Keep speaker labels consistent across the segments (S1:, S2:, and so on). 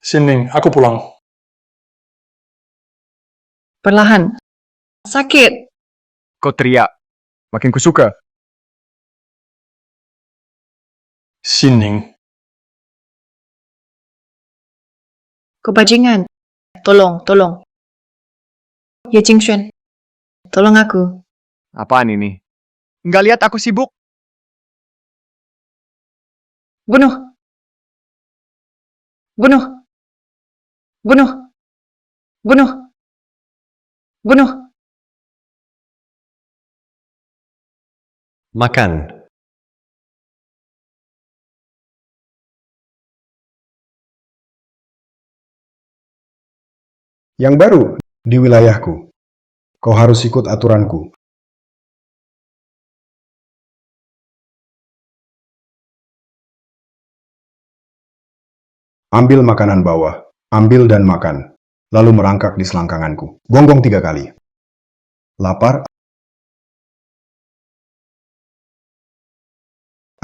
S1: Sini, aku pulang.
S2: Perlahan. Sakit.
S3: Kau teriak. Makin kusuka.
S1: Sini.
S2: Kau bajingan. Tolong. Ye Jingxuan. Tolong aku.
S3: Apaan ini? Nggak lihat aku sibuk?
S2: Bunuh. Bunuh. Bunuh. Bunuh. Bunuh.
S4: Makan.
S5: Yang baru di wilayahku. Kau harus ikut aturanku. Ambil makanan bawah, ambil dan makan, lalu merangkak di selangkanganku. Gonggong 3 kali. Lapar?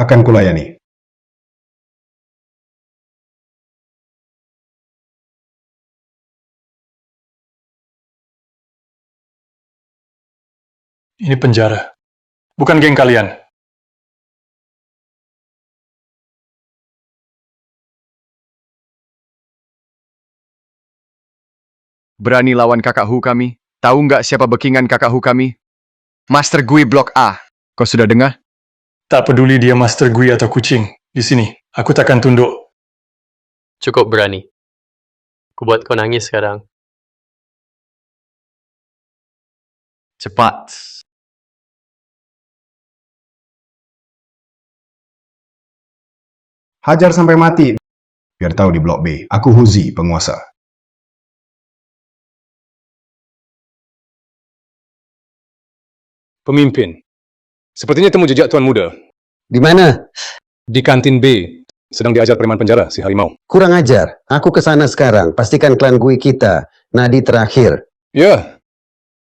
S5: Akan kulayani.
S1: Ini penjara. Bukan geng kalian.
S3: Berani lawan kakak Hu kami? Tahu nggak siapa backingan kakak Hu kami? Master Gui Blok A. Kau sudah dengar?
S1: Tak peduli dia Master Gui atau kucing. Di sini, aku takkan tunduk.
S4: Cukup berani. Kubuat kau nangis sekarang. Cepat.
S5: Hajar sampai mati. Biar tahu di Blok B, aku Huzi, penguasa.
S6: Pemimpin. Sepertinya temu jejak Tuan Muda.
S7: Di mana?
S6: Di kantin B. Sedang diajar preman penjara, si harimau.
S7: Kurang ajar. Aku ke sana sekarang. Pastikan klan Gui kita. Nadi terakhir.
S6: Ya,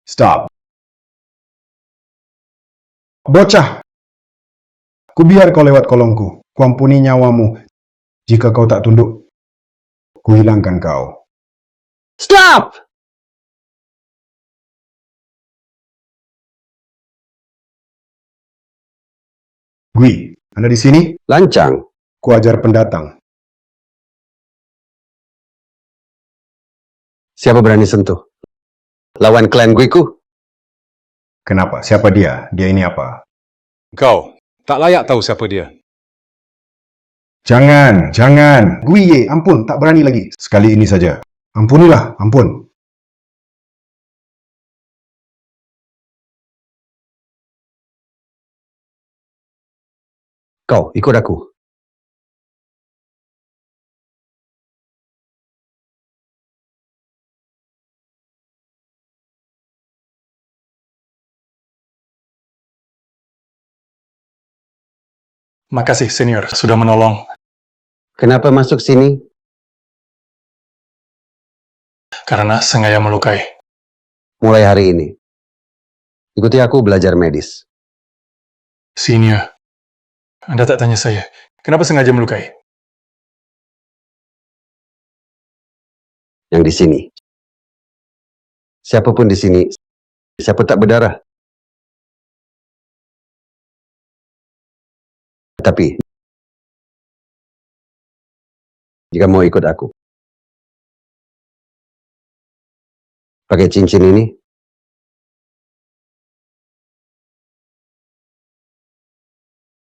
S5: Stop. Bocah. Kubiar kau lewat kolongku. Kuampuni nyawamu. Jika kau tak tunduk, kuhilangkan kau.
S7: Stop!
S5: Gui, Anda di sini?
S7: Lancang.
S5: Kuajar pendatang.
S7: Siapa berani sentuh? Lawan klan Gui ku?
S5: Kenapa? Siapa dia? Dia ini apa?
S6: kau tak layak tahu siapa dia.
S5: Jangan. Gui, ampun, tak berani lagi. Sekali ini saja. Ampunilah, ampun.
S7: Kau, ikut aku.
S1: Makasih, senior, sudah menolong.
S7: Kenapa masuk sini?
S1: Karena sengaja melukai.
S7: Mulai hari ini. Ikuti aku belajar medis.
S1: Senior, Anda tak tanya saya. Kenapa sengaja melukai?
S7: Yang di sini. Siapapun di sini, siapa tak berdarah. Tapi, jika mau ikut aku, pakai cincin ini,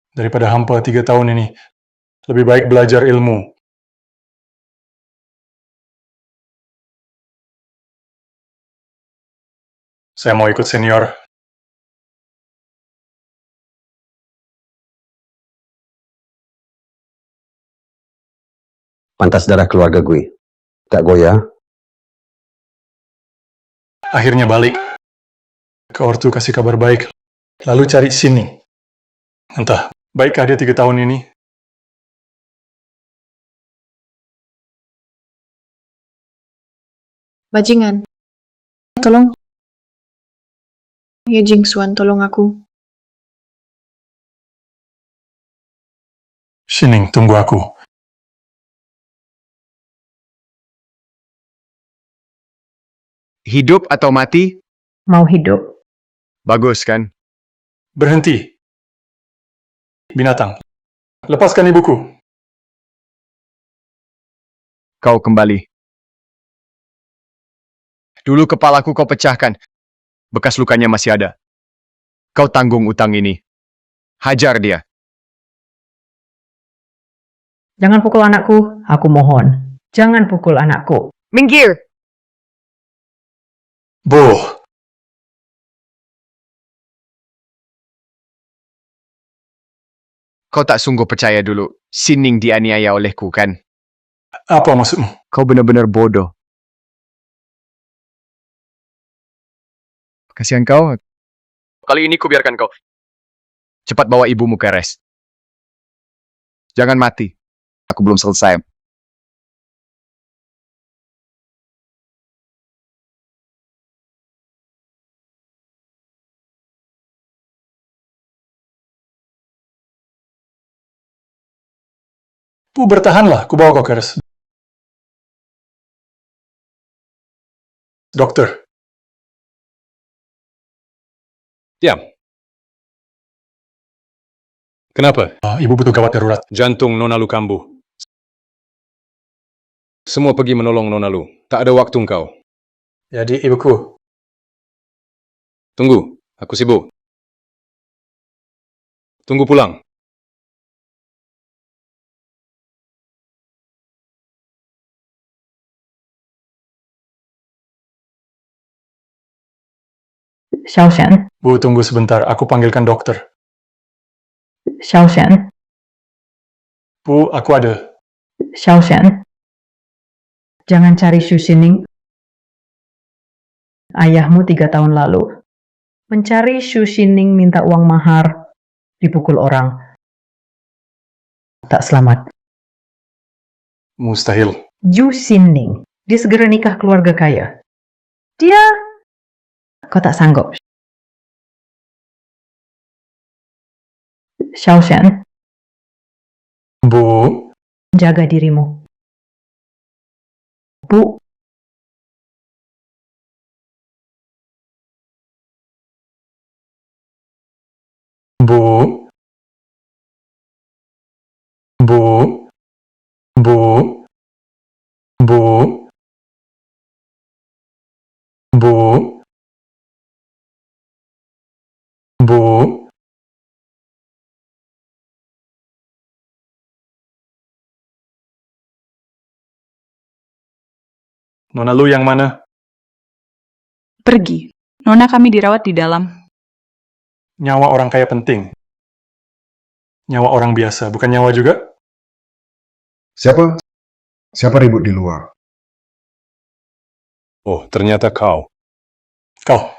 S1: Daripada hampa 3 tahun ini, lebih baik belajar ilmu. Saya mau ikut senior.
S7: pantas darah keluarga gue. Tak goyah?
S1: Akhirnya balik. Ke ortu kasih kabar baik. Lalu cari sini. Entah, baikkah dia 3 tahun ini?
S2: Bajingan. Tolong. Ye Jingxuan, tolong aku.
S1: Shining, tunggu aku.
S3: Hidup atau mati?
S2: Mau hidup.
S3: Bagus kan?
S1: Berhenti. Binatang. Lepaskan ibuku.
S3: Kau kembali. Dulu kepalaku kau pecahkan. Bekas lukanya masih ada. Kau tanggung utang ini. Hajar dia.
S8: Jangan pukul anakku, aku mohon. Jangan pukul anakku.
S2: Minggir!
S1: Boh.
S3: Kau tak sungguh percaya dulu. Sining dianiaya olehku kan?
S1: Apa maksudmu?
S3: Kau benar-benar bodoh. Kasihan kau. Kali ini kubiarkan kau. Cepat bawa ibumu ke res. Jangan mati. Aku belum selesai.
S1: Bu, bertahanlah. Ku bawa kau ke res. Dokter.
S6: Diam. Kenapa?
S1: Ibu butuh gawat darurat.
S6: Jantung Nona Lu kambuh. Semua pergi menolong Nona Lu. Tak ada waktu engkau.
S1: Jadi ibuku.
S6: Tunggu, aku sibuk. Tunggu pulang.
S8: Xiaoshan,
S1: Bu, tunggu sebentar. Aku panggilkan dokter.
S8: Xiaoshan,
S1: Bu, aku ada.
S8: Xiaoshan. Jangan cari Xu Xining. Ayahmu 3 tahun lalu mencari Xu Xining minta uang mahar, dipukul orang. Tak selamat.
S1: Mustahil.
S8: Xu Xining, dia segera nikah keluarga kaya. Dia, kau tak sanggup. Xiaoshan,
S1: Bu,
S8: jaga dirimu. Bu,
S1: Bu, Bu, Bu, Bu, Bu, Bu. Nona Lu yang mana?
S2: Pergi. Nona kami dirawat di dalam.
S1: Nyawa orang kaya penting. Nyawa orang biasa, bukan nyawa juga?
S5: Siapa? Siapa ribut di luar?
S6: Oh, ternyata kau.
S1: Kau.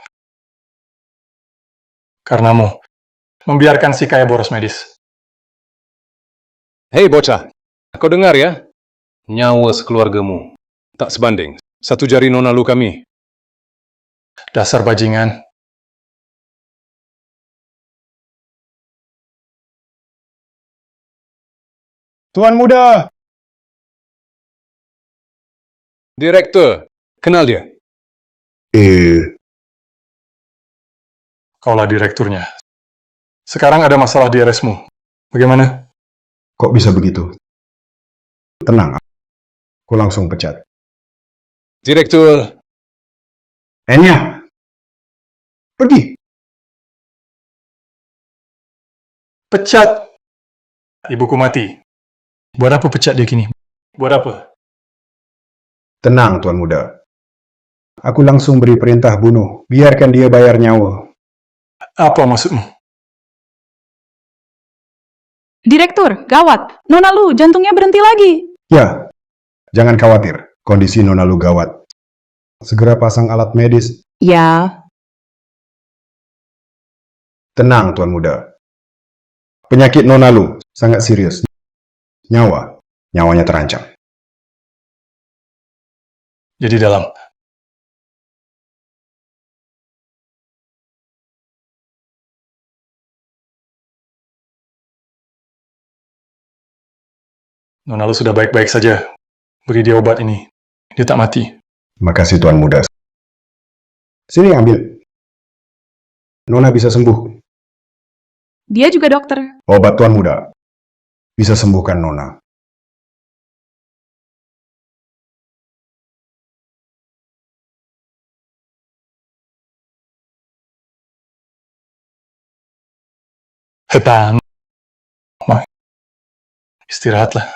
S1: Karenamu. Membiarkan si kaya boros medis.
S6: Hei bocah, kau dengar ya? Nyawa sekeluargamu. Tak sebanding. 1 jari Nona Lu kami.
S1: Dasar bajingan.
S5: Tuan muda!
S6: Direktur, kenal dia?
S1: Kaulah direkturnya. Sekarang ada masalah di RS-mu. Bagaimana?
S5: Kok bisa begitu? Tenang, aku langsung pecat.
S6: Direktur,
S5: Enya! Pergi!
S1: Pecat! Ibuku mati. Buat apa pecat dia kini? Buat apa?
S5: Tenang, Tuan Muda. Aku langsung beri perintah bunuh. Biarkan dia bayar nyawa.
S1: Apa maksudmu?
S2: Direktur, gawat. Nona Lu, jantungnya berhenti lagi.
S5: Ya, jangan khawatir. Kondisi Nona Lu gawat. Segera pasang alat medis.
S2: Ya.
S5: Tenang, Tuan Muda. Penyakit Nona Lu sangat serius. Nyawanya terancam.
S1: Jadi dalam. Nona Lu sudah baik-baik saja. Beri dia obat ini. Dia tak mati.
S5: Makasih Tuan Muda. Sini ambil. Nona bisa sembuh.
S2: Dia juga dokter.
S5: Obat Tuan Muda bisa sembuhkan Nona.
S1: Hetan. Istirahatlah.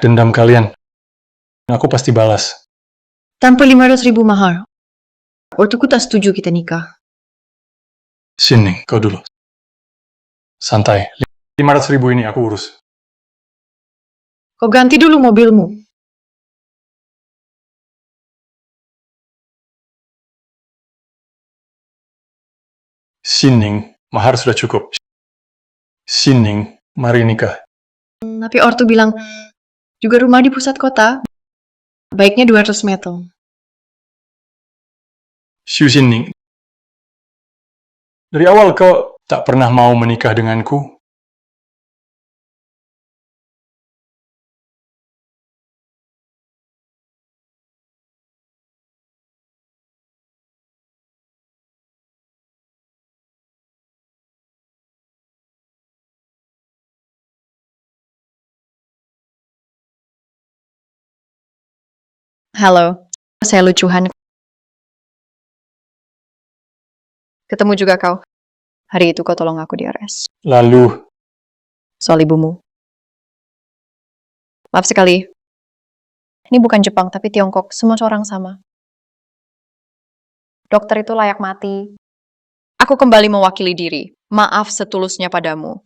S1: Dendam kalian. Aku pasti balas.
S9: Tanpa 500.000 mahar. Ortuku tak setuju kita nikah.
S1: Sini, kau dulu. Santai. 500.000 ini aku urus.
S9: Kau ganti dulu mobilmu.
S1: Sining, mahar sudah cukup. Sining, mari nikah.
S9: Tapi ortu bilang, juga rumah di pusat kota. Baiknya 200 meter.
S1: Xiu Sining, dari awal kau tak pernah mau menikah denganku.
S9: Halo, saya Lucuhan. Ketemu juga kau. Hari itu kau tolong aku di RS.
S1: Lalu,
S9: Soal ibumu. Maaf sekali. Ini bukan Jepang, tapi Tiongkok. Semua orang sama. Dokter itu layak mati. Aku kembali mewakili diri. Maaf setulusnya padamu.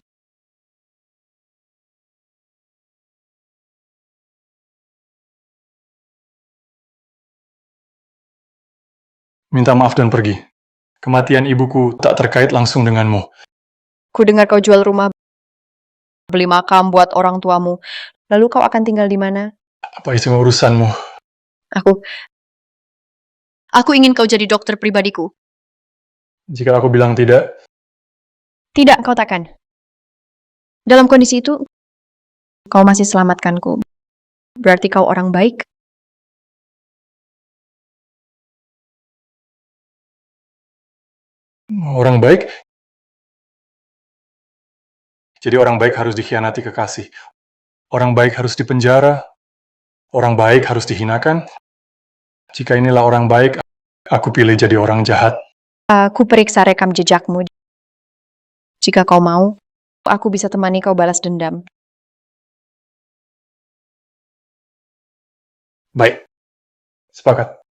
S1: minta maaf dan pergi. Kematian ibuku tak terkait langsung denganmu.
S9: Ku dengar kau jual rumah, beli makam buat orang tuamu. Lalu kau akan tinggal di mana?
S1: Apa itu urusanmu?
S9: Aku ingin kau jadi dokter pribadiku.
S1: Jika aku bilang tidak,
S9: Tidak, kau takkan. Dalam kondisi itu, kau masih selamatkanku. Berarti kau orang baik.
S1: orang baik. Jadi orang baik harus dikhianati kekasih. Orang baik harus dipenjara. Orang baik harus dihinakan. Jika inilah orang baik, aku pilih jadi orang jahat.
S9: Aku periksa rekam jejakmu. Jika kau mau, aku bisa temani kau balas dendam.
S1: Baik. Sepakat.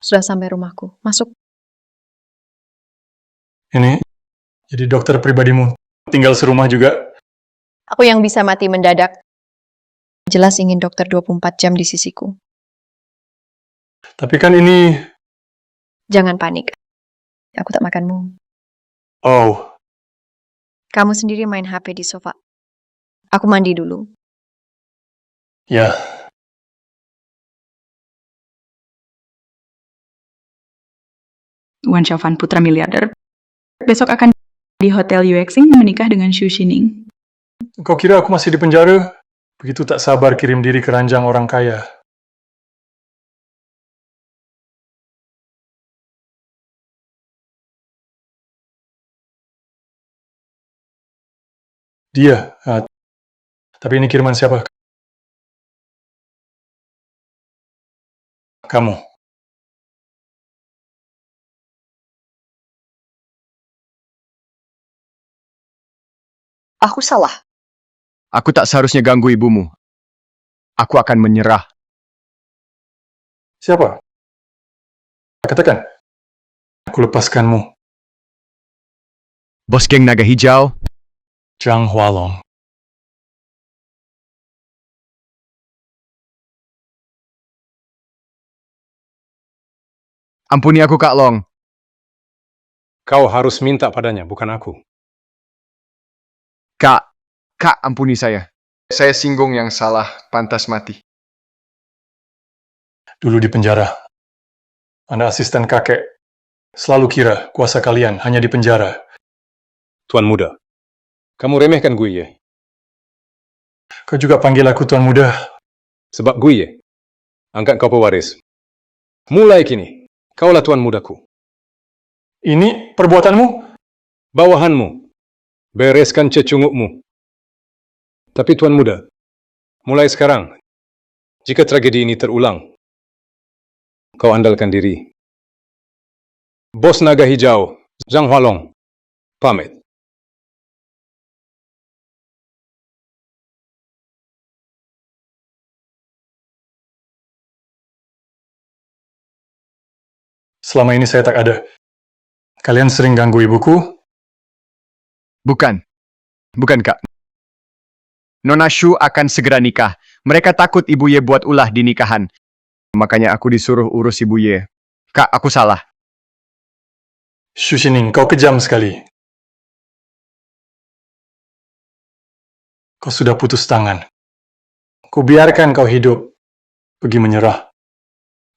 S9: Sudah sampai rumahku. Masuk.
S1: Ini jadi dokter pribadimu. Tinggal serumah juga.
S9: Aku yang bisa mati mendadak. Jelas ingin dokter 24 jam di sisiku.
S1: Tapi kan ini...
S9: Jangan panik. Aku tak makanmu.
S1: Oh,
S9: Kamu sendiri main HP di sofa. Aku mandi dulu.
S1: ya.
S2: Wan Xiaofan putra miliarder. Besok akan di Hotel Yuexing menikah dengan Xu Xining.
S1: Kau kira aku masih di penjara? Begitu tak sabar kirim diri ke ranjang orang kaya. Dia, tapi ini kiriman siapa? Kamu.
S9: Aku salah.
S3: Aku tak seharusnya ganggu ibumu. Aku akan menyerah.
S1: Siapa? Katakan. Aku lepaskanmu.
S3: Bos geng naga hijau,
S1: Zhang Hualong.
S3: ampuni aku Kak Long.
S6: Kau harus minta padanya, bukan aku.
S3: Kak, ampuni saya. Saya singgung yang salah, pantas mati.
S1: Dulu di penjara. Anda asisten kakek. Selalu kira kuasa kalian hanya di penjara.
S6: Tuan Muda, kamu remehkan Guiye.
S1: Kau juga panggil aku Tuan Muda.
S6: Sebab Guiye angkat kau pewaris. Mulai kini, kaulah tuan mudaku.
S1: Ini perbuatanmu?
S6: Bawahanmu, bereskan cecungukmu. Tapi tuan muda, mulai sekarang, jika tragedi ini terulang, kau andalkan diri. Bos Naga Hijau, Zhang Hualong, pamit.
S1: Selama ini saya tak ada. Kalian sering ganggu ibuku?
S3: Bukan. Bukan, Kak. Nona Shu akan segera nikah. Mereka takut Ibu Ye buat ulah di nikahan. Makanya aku disuruh urus Ibu Ye. Kak, aku salah.
S1: Shu Xining, kau kejam sekali. Kau sudah putus tangan. Ku biarkan kau hidup. Pergi menyerah.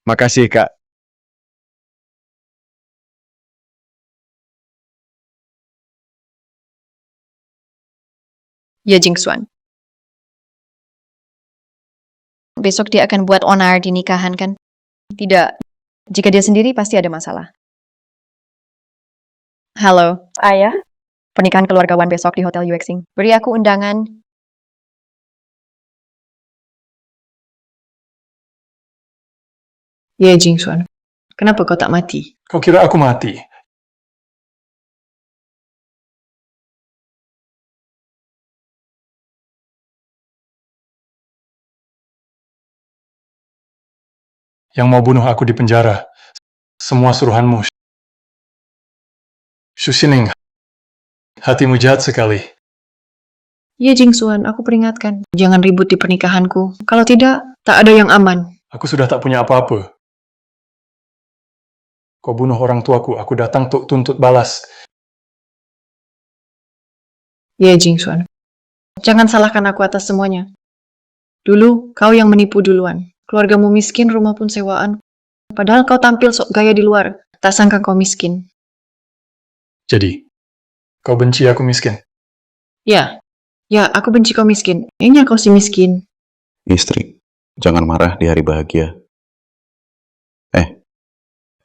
S3: Makasih, Kak.
S9: Ye Jingxuan. Besok dia akan buat onar di nikahan kan? Tidak. Jika dia sendiri pasti ada masalah. Halo.
S2: Ayah?
S9: Pernikahan keluarga Wan besok di Hotel Yuexing. Beri aku undangan.
S8: Ye Jingxuan, kenapa kau tak mati?
S1: Kau kira aku mati? Yang mau bunuh aku di penjara. Semua suruhanmu. Shu Xining, hatimu jahat sekali.
S8: Ye Jingxuan, aku peringatkan, jangan ribut di pernikahanku. Kalau tidak, tak ada yang aman.
S1: Aku sudah tak punya apa-apa. Kau bunuh orang tuaku, aku datang untuk tuntut balas.
S8: Ye Jingxuan, jangan salahkan aku atas semuanya. Dulu, kau yang menipu duluan. Keluargamu miskin, rumah pun sewaan. Padahal kau tampil sok gaya di luar. Tak sangka kau miskin.
S1: Jadi, kau benci aku miskin?
S8: Ya, aku benci kau miskin. Kayaknya kau si miskin.
S10: Istri, jangan marah di hari bahagia.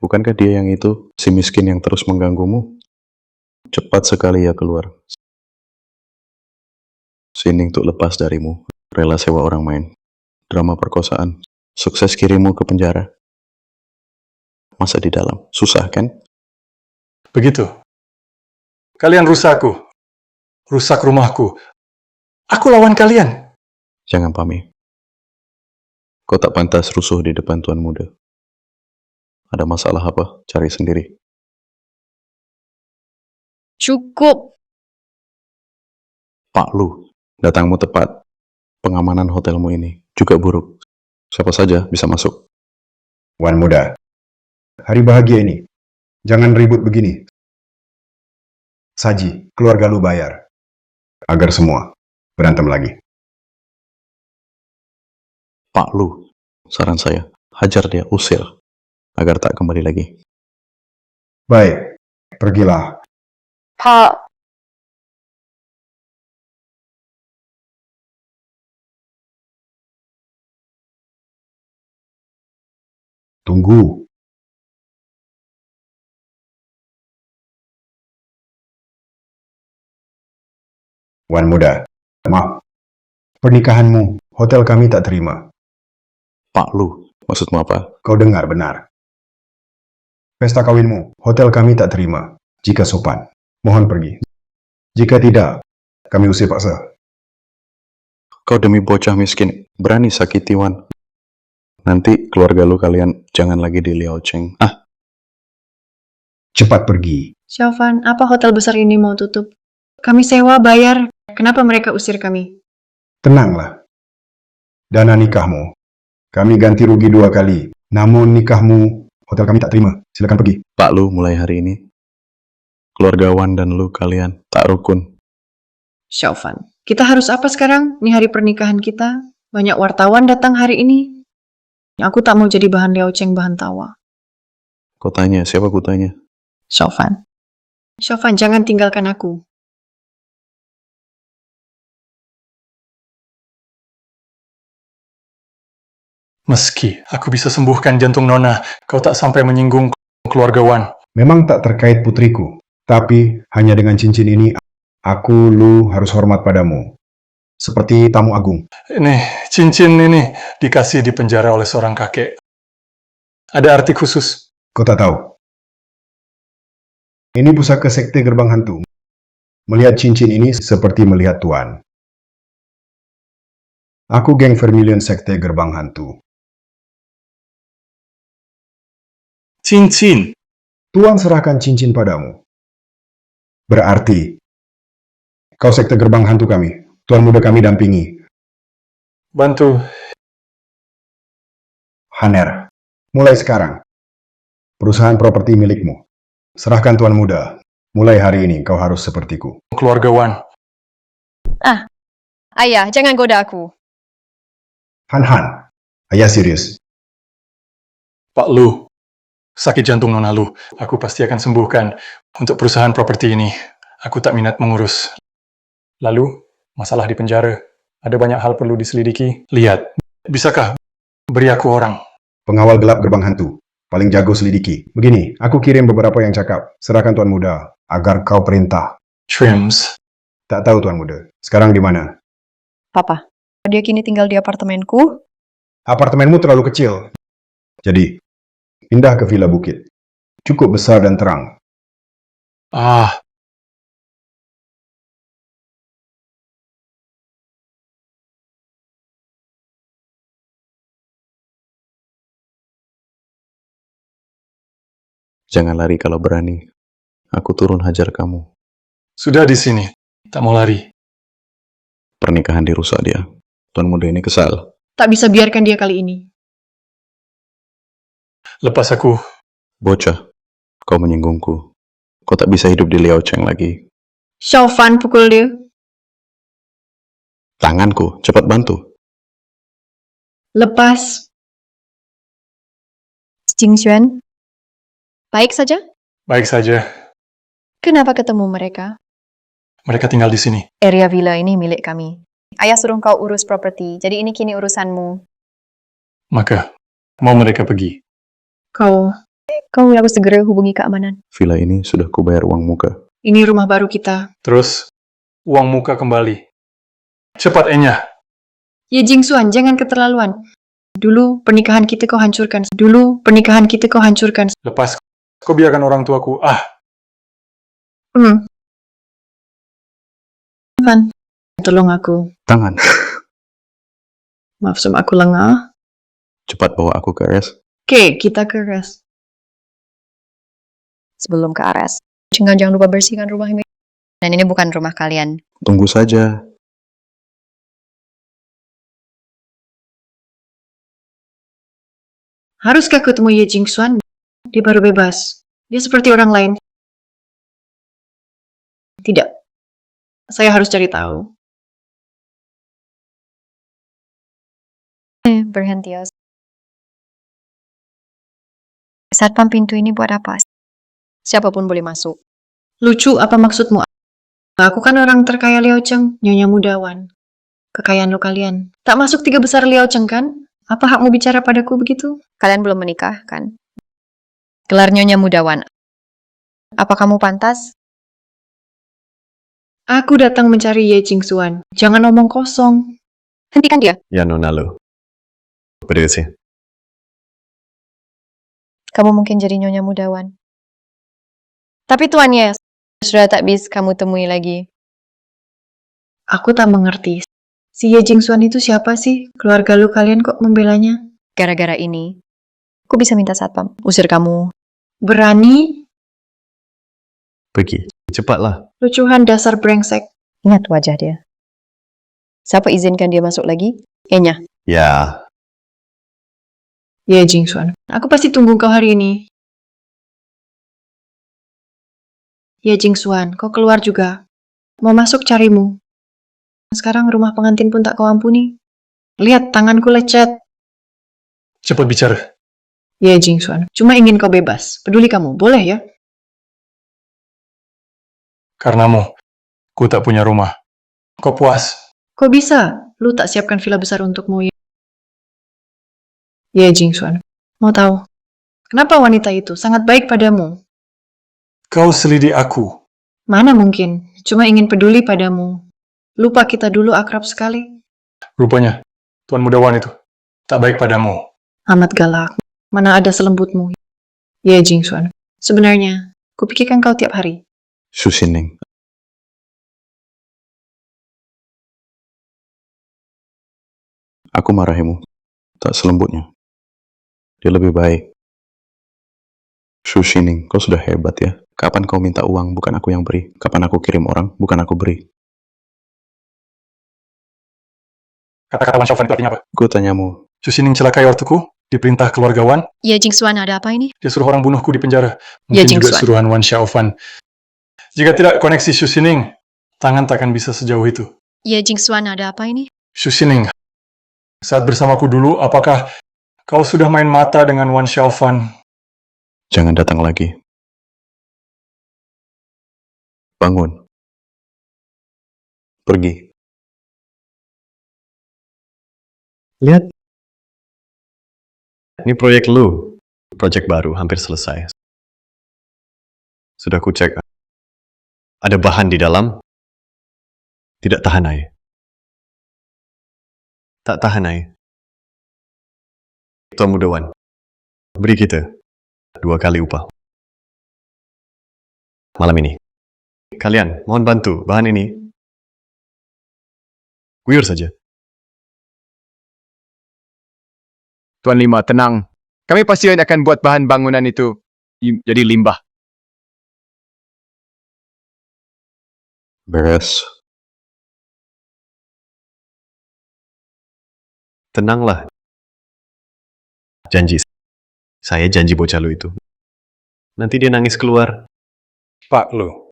S10: Bukankah dia yang itu, si miskin yang terus mengganggumu? Cepat sekali ia keluar. Sining untuk lepas darimu, rela sewa orang main. Drama perkosaan, sukses kirimmu ke penjara. Masa di dalam, susah kan?
S1: Begitu. Kalian rusakku. Rusak rumahku. Aku lawan kalian.
S10: Jangan pamit. Kau tak pantas rusuh di depan tuan muda. Ada masalah apa? Cari sendiri.
S9: Cukup.
S10: Pak Lu, datangmu tepat. Pengamanan hotelmu ini juga buruk. Siapa saja bisa masuk.
S5: Wan muda, hari bahagia ini. Jangan ribut begini. Saji, keluarga lu bayar. Agar semua berantem lagi.
S10: Pak Lu, saran saya, hajar dia, usir. Agar tak kembali lagi.
S5: Baik, pergilah.
S2: Pak.
S5: Tunggu. Wan muda, maaf. Pernikahanmu, hotel kami tak terima.
S10: Pak Lu, maksudmu apa?
S5: Kau dengar benar. Pesta kawinmu, hotel kami tak terima. Jika sopan, mohon pergi. Jika tidak, kami usir paksa.
S10: Kau demi bocah miskin, berani sakiti Wan. Nanti keluarga lu kalian jangan lagi di Liao Cheng.
S5: Cepat pergi.
S8: Xiaofan, apa hotel besar ini mau tutup? Kami sewa, bayar. Kenapa mereka usir kami?
S5: Tenanglah. Dana nikahmu, kami ganti rugi 2 kali. Namun nikahmu, hotel kami tak terima. Silakan pergi.
S10: Pak Lu, mulai hari ini, keluarga Wan dan lu kalian tak rukun.
S8: Xiaofan, kita harus apa sekarang? Ini hari pernikahan kita. Banyak wartawan datang hari ini. Aku tak mau jadi bahan Liao Cheng, bahan tawa.
S10: Kau tanya, siapa ku tanya?
S8: Xiaofan. Xiaofan, jangan tinggalkan aku.
S1: Meski aku bisa sembuhkan jantung Nona, kau tak sampai menyinggung keluarga Wan.
S5: Memang tak terkait putriku, tapi hanya dengan cincin ini, lu harus hormat padamu. Seperti tamu agung.
S1: Ini, cincin ini dikasih di penjara oleh seorang kakek. Ada arti khusus.
S5: Kau tak tahu? Ini pusaka sekte gerbang hantu. Melihat cincin ini seperti melihat Tuan. Aku geng Vermilion sekte gerbang hantu.
S1: Cincin.
S5: Tuan serahkan cincin padamu. Berarti, kau sekte gerbang hantu kami. Tuan muda kami dampingi.
S1: Bantu.
S5: Haner, mulai sekarang, perusahaan properti milikmu. Serahkan Tuan muda. Mulai hari ini kau harus sepertiku.
S1: Keluarga Wan.
S9: Ayah, jangan goda aku.
S5: Han, ayah serius.
S1: Pak Lu. Sakit jantung Nona Lu. Aku pasti akan sembuhkan. Untuk perusahaan properti ini, aku tak minat mengurus. Lalu, masalah di penjara. Ada banyak hal perlu diselidiki. Lihat, bisakah beri aku orang?
S5: Pengawal gelap gerbang hantu. Paling jago selidiki. Begini, aku kirim beberapa yang cakap. Serahkan Tuan muda, agar kau perintah.
S1: Trims.
S5: Tak tahu Tuan muda. Sekarang di mana?
S9: Papa, dia kini tinggal di apartemenku.
S5: Apartemenmu terlalu kecil. Jadi, pindah ke Villa Bukit. Cukup besar dan terang.
S1: Ah,
S10: Jangan lari kalau berani. Aku turun hajar kamu.
S1: sudah di sini. Tak mau lari.
S10: Pernikahan dirusak dia. Tuan muda ini kesal.
S8: Tak bisa biarkan dia kali ini.
S1: Lepas aku.
S10: Bocah, kau menyinggungku. Kau tak bisa hidup di Liao Cheng lagi.
S8: Xiaofan pukul dia.
S10: Tanganku, cepat bantu.
S8: Lepas.
S9: Jingxuan, baik saja?
S1: Baik saja.
S9: Kenapa ketemu mereka?
S1: Mereka tinggal di sini.
S9: Area villa ini milik kami. Ayah suruh kau urus properti, jadi ini kini urusanmu.
S1: Maka, mau mereka pergi.
S8: Kau,
S9: Harus segera hubungi keamanan.
S10: Villa ini sudah kubayar uang muka.
S8: ini rumah baru kita.
S1: Terus, uang muka kembali. Cepat, Enya.
S8: Ye Jingxuan, jangan keterlaluan. Dulu pernikahan kita kau hancurkan. Dulu pernikahan kita kau hancurkan.
S1: Lepas, kau biarkan orang tuaku.
S8: Van, tolong aku.
S10: Tangan.
S8: Maaf sama aku lengah.
S10: Cepat bawa aku ke res.
S8: Oke, kita ke res.
S9: Sebelum ke Ares, jangan lupa bersihkan rumah ini. Dan ini bukan rumah kalian.
S10: Tunggu saja.
S8: Haruskah ketemu Ye Jingxuan? Dia baru bebas. Dia seperti orang lain. Tidak. Saya harus cari tahu.
S9: Berhenti ya. Satpam pintu ini buat apa? Siapapun boleh masuk.
S8: Lucu, apa maksudmu? Aku kan orang terkaya Liao Cheng, Nyonya Mudawan. Kekayaan lo kalian. Tak masuk 3 besar Liao Cheng kan? Apa hakmu bicara padaku begitu?
S9: Kalian belum menikah, kan? Gelar Nyonya Mudawan. Apa kamu pantas?
S8: Aku datang mencari Ye Jingxuan. Jangan omong kosong.
S9: Hentikan dia.
S10: Ya Nona Lu. Berdiri.
S9: Kamu mungkin jadi Nyonya Mudawan. Tapi tuannya sudah tak bisa kamu temui lagi.
S8: Aku tak mengerti. Si Ye Jingxuan itu siapa sih? Keluarga lu kalian kok membelanya?
S9: Gara-gara ini, aku bisa minta satpam. Usir kamu.
S8: Berani?
S10: Pergi. Cepatlah.
S8: Lucuhan dasar brengsek.
S9: Ingat wajah dia. Siapa izinkan dia masuk lagi? Enya.
S10: Ya.
S8: Ye Jingxuan. Aku pasti tunggu kau hari ini. Ye Jingxuan, kau keluar juga. Mau masuk carimu. Sekarang rumah pengantin pun tak kau ampuni. Lihat, tanganku lecet.
S1: Cepat bicara.
S8: Ye Jingxuan, cuma ingin kau bebas. Peduli kamu, boleh ya?
S1: Karenamu, ku tak punya rumah. Kau puas?
S8: Kok bisa? Lu tak siapkan villa besar untukmu ya? Ye Jingxuan, mau tahu kenapa wanita itu sangat baik padamu?
S1: Kau selidik aku.
S8: Mana mungkin, cuma ingin peduli padamu. Lupa kita dulu akrab sekali.
S1: Rupanya, Tuan Muda Wan itu tak baik padamu.
S8: Amat galak, mana ada selembutmu. Ye Jingxuan, sebenarnya, kupikirkan kau tiap hari.
S10: Shu Xining. Aku marahimu. Tak selembutnya. Dia lebih baik. Shu Xining, kau sudah hebat ya. Kapan kau minta uang, bukan aku yang beri. Kapan aku kirim orang, bukan aku beri.
S1: Kata-kata Wan Xiaofan itu artinya apa?
S10: Gue tanyamu,
S1: Shu Xining celakai ortuku, diperintah keluarga Wan,
S9: Ye Jingxuan, ada apa ini?
S1: dia suruh orang bunuhku di penjara.
S8: Ya,
S1: Mungkin juga
S8: Jingxuan.
S1: suruhan Wan Xiaofan. Jika tidak koneksi Shu Xining, tangan takkan bisa sejauh itu.
S9: Ye Jingxuan, ada apa ini?
S1: Shu Xining, saat bersamaku dulu, apakah kau sudah main mata dengan Wan Xiaofan?
S10: jangan datang lagi. Bangun. Pergi.
S11: Lihat. Ini proyek lu. Proyek baru, hampir selesai. Sudah ku cek. Ada bahan di dalam. Tidak tahan air. Tak tahan air. Tuan Muda Wan, beri kita 2 kali upah. Malam ini. Kalian, mohon bantu bahan ini. Guyur saja.
S3: Tuan Lima, tenang. Kami pasti akan buat bahan bangunan itu jadi limbah.
S10: Beres.
S11: Tenanglah. Janji. Saya janji bocah lu itu. Nanti dia nangis keluar.
S6: Pak Lu,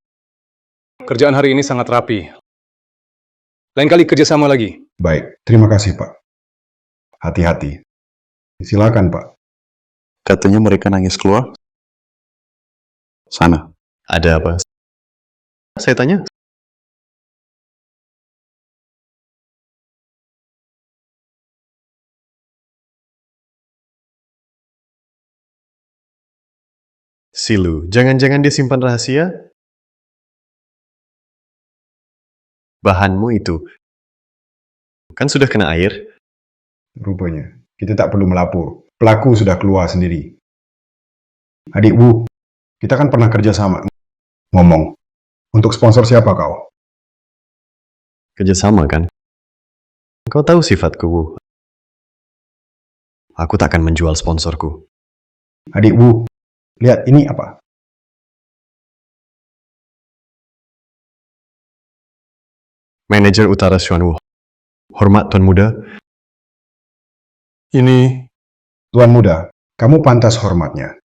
S6: kerjaan hari ini sangat rapi. Lain kali kerjasama lagi.
S5: Baik, terima kasih Pak. Hati-hati. Silakan Pak.
S10: Katanya mereka nangis keluar. Sana.
S11: Ada apa? Saya tanya. Silu, jangan-jangan dia simpan rahasia? Bahanmu itu kan sudah kena air.
S5: Rupanya, kita tak perlu melapor. Pelaku sudah keluar sendiri. Adik Wu, kita kan pernah kerja sama. Ngomong, untuk sponsor siapa kau?
S11: Kerjasama kan? Kau tahu sifatku, Wu. Aku takkan menjual sponsorku.
S5: Adik Wu, lihat ini apa?
S11: Manajer Utara Xuan Wu. Hormat Tuan Muda.
S1: Ini,
S5: Tuan Muda, kamu pantas hormatnya.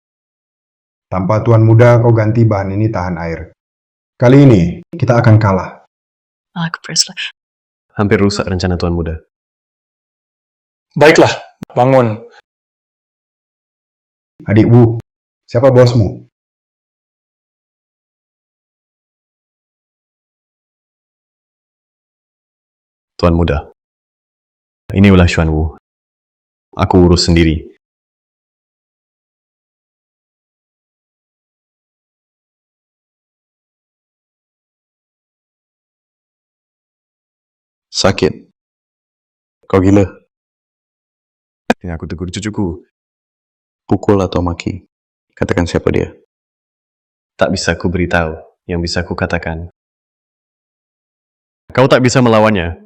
S5: Tanpa Tuan Muda, kau ganti bahan ini tahan air. Kali ini, kita akan kalah.
S11: Hampir rusak rencana Tuan Muda.
S1: baiklah, bangun.
S5: Adik Wu, siapa bosmu?
S11: Tuan Muda. Ini ulah Xuan Wu. Aku urus sendiri.
S10: Sakit. Kau gila.
S11: Ini aku tegur cucuku.
S10: Pukul atau maki. Katakan siapa dia.
S11: Tak bisa ku beritahu. Yang bisa ku katakan. Kau tak bisa melawannya.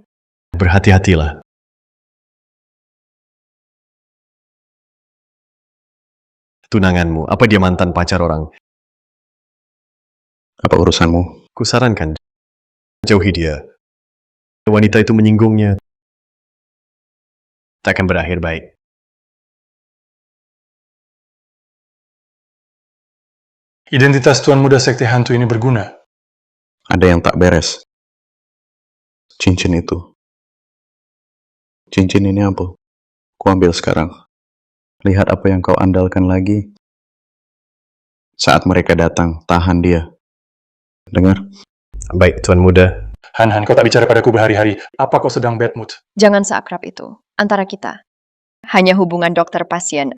S11: Berhati-hatilah. Tunanganmu, apa dia mantan pacar orang?
S10: Apa urusanmu?
S11: Kusarankan, jauhi dia. Wanita itu menyinggungnya. Takkan berakhir baik.
S1: Identitas Tuan Muda Sekte Hantu ini berguna.
S10: Ada yang tak beres. Cincin itu. Cincin ini apa? Ku ambil sekarang. Lihat apa yang kau andalkan lagi. Saat mereka datang, tahan dia. Dengar?
S11: Baik, Tuan Muda.
S1: Han, kau tak bicara padaku berhari-hari. Apa kau sedang bad mood?
S9: Jangan seakrab itu. Antara kita. hanya hubungan dokter-pasien.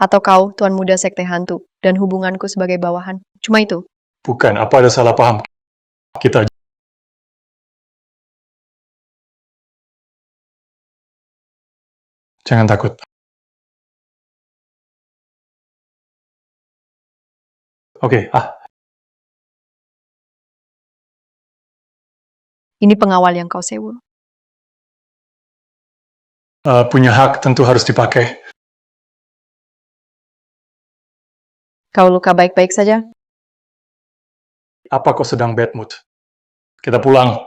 S9: Atau kau, Tuan Muda Sekte Hantu, dan hubunganku sebagai bawahan. Cuma itu.
S1: Bukan, apa ada salah paham? Kita jangan takut. Oke,
S9: Ini pengawal yang kau sewa.
S1: punya hak tentu harus dipakai.
S9: Kau luka baik-baik saja?
S1: Apa kau sedang bad mood? Kita pulang.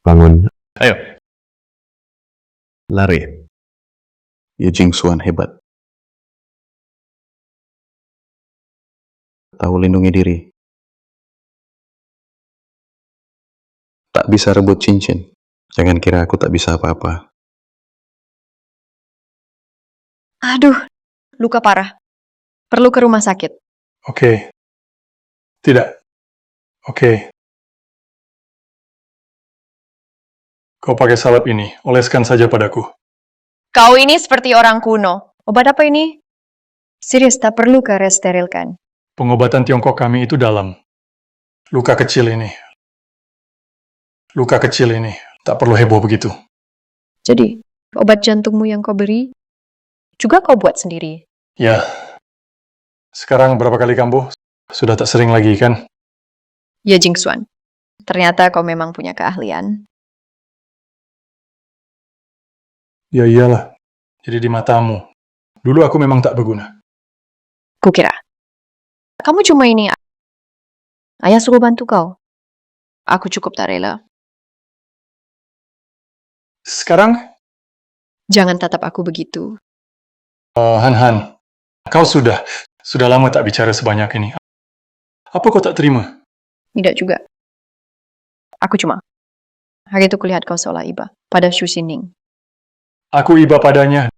S11: Bangun.
S10: Ayo.
S11: Lari.
S10: Ye Jingxuan hebat. Tahu lindungi diri. Tak bisa rebut cincin. Jangan kira aku tak bisa apa-apa.
S9: Aduh, luka parah. Perlu ke rumah sakit.
S1: Oke. Tidak. Oke. Kau pakai salep ini. Oleskan saja padaku.
S9: Kau ini seperti orang kuno. Obat apa ini? Serius, tak perlu ke sterilkan.
S1: Pengobatan Tiongkok kami itu dalam. Luka kecil ini. Luka kecil ini. Tak perlu heboh begitu.
S9: Jadi, obat jantungmu yang kau beri, juga kau buat sendiri.
S1: Ya. Sekarang berapa kali kambuh? Sudah tak sering lagi, kan?
S9: Ya, Jingxuan. Ternyata kau memang punya keahlian.
S1: Ya iyalah. Jadi di matamu. Dulu aku memang tak berguna.
S9: Kukira. Kamu cuma ini. Ayah suruh bantu kau. Aku cukup tak rela.
S1: Sekarang,
S9: Jangan tatap aku begitu.
S1: Han, kau sudah lama tak bicara sebanyak ini. Apa kau tak terima?
S9: Tidak juga. Aku cuma. Hari itu kulihat kau seolah iba pada Xu Xining.
S1: Aku iba padanya.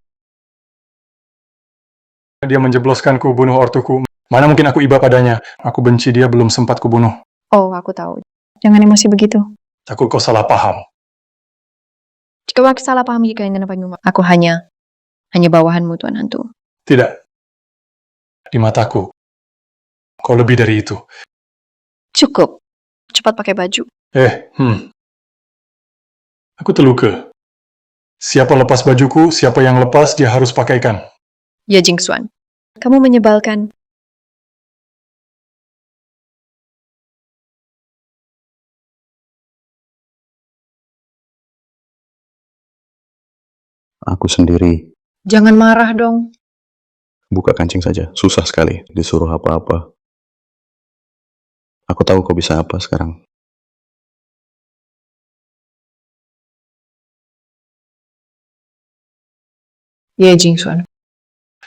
S1: Dia menjebloskanku, bunuh ortuku. Mana mungkin aku iba padanya? Aku benci dia, belum sempat kubunuh.
S9: Oh, aku tahu. Jangan emosi begitu.
S1: Takut kau salah paham.
S9: Jika aku salah paham jika ini namanya aku hanya bawahanmu, Tuan Hantu.
S1: Tidak. Di mataku. Kau lebih dari itu.
S9: Cukup. Cepat pakai baju.
S1: Aku terluka. Siapa lepas bajuku, siapa yang lepas, dia harus pakaikan.
S9: Ya, Jingxuan. Kamu menyebalkan.
S10: Aku sendiri.
S8: Jangan marah dong.
S10: Buka kancing saja. Susah sekali. Disuruh apa-apa. Aku tahu kau bisa apa sekarang.
S8: Ye Jingxuan.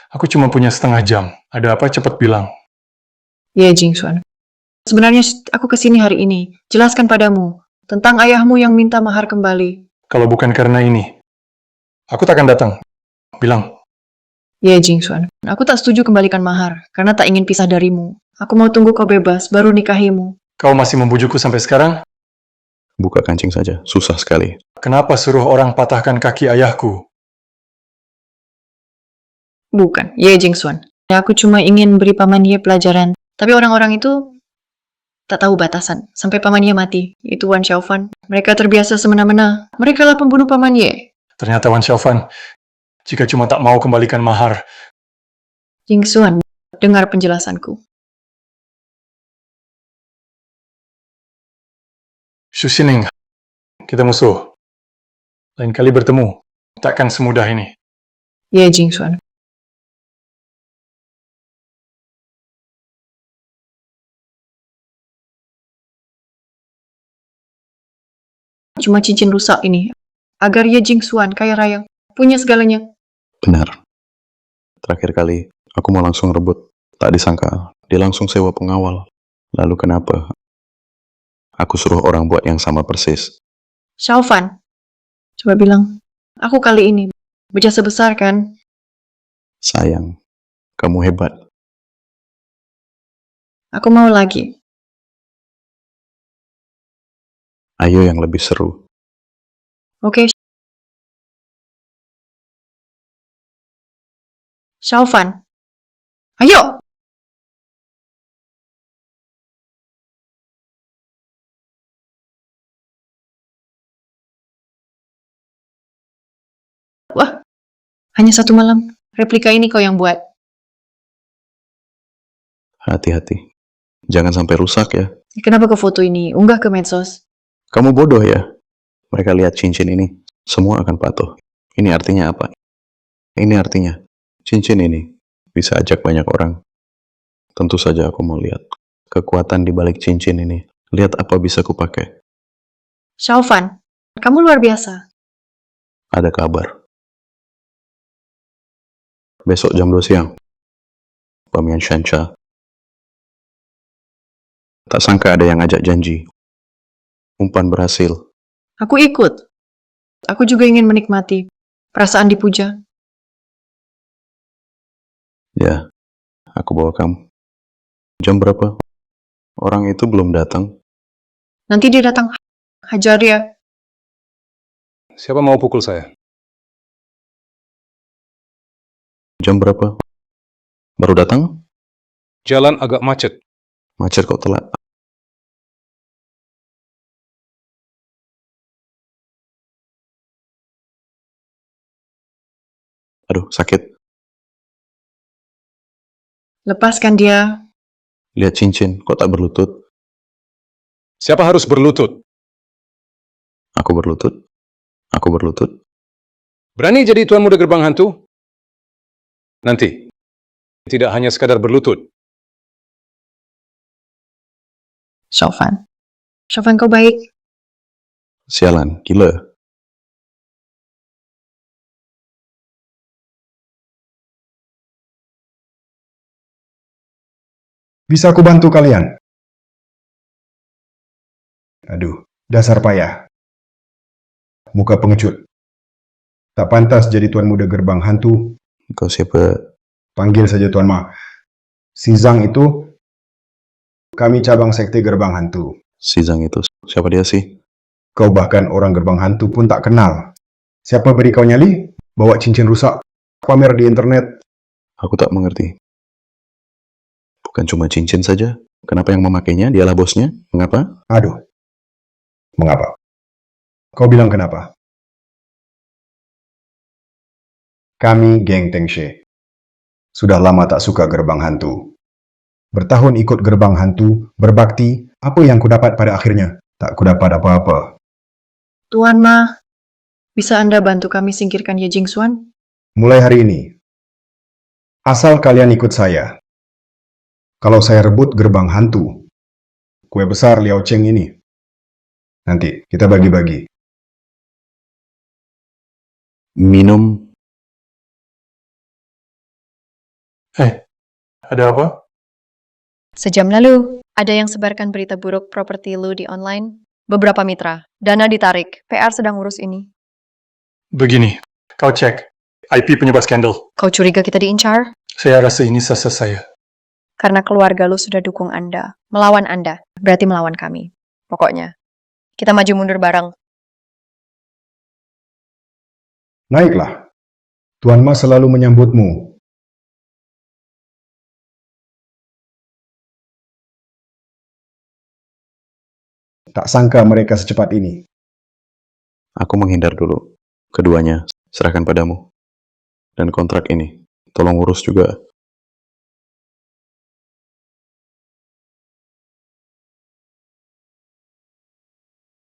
S1: Aku cuma punya setengah jam. Ada apa cepat bilang.
S8: Ye Jingxuan. Sebenarnya aku kesini hari ini. Jelaskan padamu. Tentang ayahmu yang minta mahar kembali.
S1: Kalau bukan karena ini, aku tak akan datang. Bilang.
S8: Ye Jingxuan. Aku tak setuju kembalikan mahar. Karena tak ingin pisah darimu. Aku mau tunggu kau bebas, baru nikahimu.
S1: Kau masih membujukku sampai sekarang?
S10: Buka kancing saja. Susah sekali.
S1: Kenapa suruh orang patahkan kaki ayahku?
S8: Bukan, Ye Jingxuan. Aku cuma ingin beri Paman Ye pelajaran. Tapi orang-orang itu tak tahu batasan. Sampai Paman Ye mati. Itu Wan Xiaofan. Mereka terbiasa semena-mena. Mereka lah pembunuh Paman Ye.
S1: Ternyata Wan Xiaofan, jika cuma tak mau kembalikan mahar.
S8: Jingxuan, dengar penjelasanku.
S1: Xu Xining, kita musuh. Lain kali bertemu, takkan semudah ini.
S8: Ye Jingxuan. Cuma cincin rusak ini. Agar Ye Jingxuan kaya raya. Punya segalanya.
S10: Benar. Terakhir kali, aku mau langsung rebut. Tak disangka, dia langsung sewa pengawal. Lalu kenapa? Aku suruh orang buat yang sama persis.
S8: Xiaofan. Coba bilang. Aku kali ini berjasa besar kan?
S10: Sayang, kamu hebat.
S8: Aku mau lagi.
S10: Ayo yang lebih seru.
S8: Oke, Syaufan, ayo! Wah, hanya 1 malam. Replika ini kau yang buat.
S10: Hati-hati. Jangan sampai rusak ya.
S8: Kenapa kau foto ini? Unggah ke medsos.
S10: Kamu bodoh ya. Mereka lihat cincin ini, semua akan patuh. Ini artinya apa? Ini artinya, cincin ini bisa ajak banyak orang. Tentu saja aku mau lihat kekuatan di balik cincin ini. Lihat apa bisa kupakai.
S8: Syaufan, kamu luar biasa.
S10: Ada kabar. Besok jam 2 siang. Pamian Shancha. Tak sangka ada yang ngajak janji. Umpan berhasil.
S8: Aku ikut. Aku juga ingin menikmati perasaan dipuja.
S10: Ya, aku bawa kamu. Jam berapa? Orang itu belum datang.
S8: Nanti dia datang. Hajar ya.
S6: Siapa mau pukul saya?
S10: Jam berapa? Baru datang?
S6: Jalan agak macet.
S10: Macet kok telat. Aduh, sakit.
S8: Lepaskan dia.
S10: Lihat cincin, kok tak berlutut?
S6: Siapa harus berlutut?
S10: Aku berlutut. Aku berlutut.
S6: Berani jadi tuan muda gerbang hantu? Nanti. Tidak hanya sekadar berlutut.
S8: Syaufan. Syaufan, kau baik.
S10: Sialan, gila.
S5: Bisa aku bantu kalian? Aduh, dasar payah. Muka pengecut. Tak pantas jadi tuan muda gerbang hantu.
S10: Kau siapa?
S5: Panggil saja Tuan Ma. Si Zhang itu, kami cabang sekte gerbang hantu.
S10: Si Zhang itu, siapa dia sih?
S5: Kau bahkan orang gerbang hantu pun tak kenal. Siapa beri kau nyali? Bawa cincin rusak, pamer di internet.
S10: Aku tak mengerti. Bukan cuma cincin saja. Kenapa yang memakainya? Dialah bosnya. Mengapa?
S5: Aduh, mengapa? Kau bilang kenapa? Kami geng Tengshe. Sudah lama tak suka gerbang hantu. Bertahun ikut gerbang hantu, berbakti, apa yang kudapat pada akhirnya? Tak kudapat apa-apa.
S8: Tuan Ma, bisa Anda bantu kami singkirkan Ye Jingxuan?
S5: Mulai hari ini, asal kalian ikut saya. Kalau saya rebut gerbang hantu, kue besar Liao Cheng ini, nanti kita bagi-bagi.
S10: Minum.
S1: Ada apa?
S9: Sejam lalu, ada yang sebarkan berita buruk properti lu di online. Beberapa mitra, dana ditarik, PR sedang urus ini.
S1: Begini, kau cek. IP penyebar skandal.
S9: Kau curiga kita diincar?
S1: Saya rasa ini sasa saya.
S9: Karena keluarga lu sudah dukung Anda. Melawan Anda, berarti melawan kami. Pokoknya, kita maju mundur bareng.
S5: Naiklah. Tuan Ma selalu menyambutmu. Tak sangka mereka secepat ini.
S10: Aku menghindar dulu. Keduanya, serahkan padamu. Dan kontrak ini, tolong urus juga.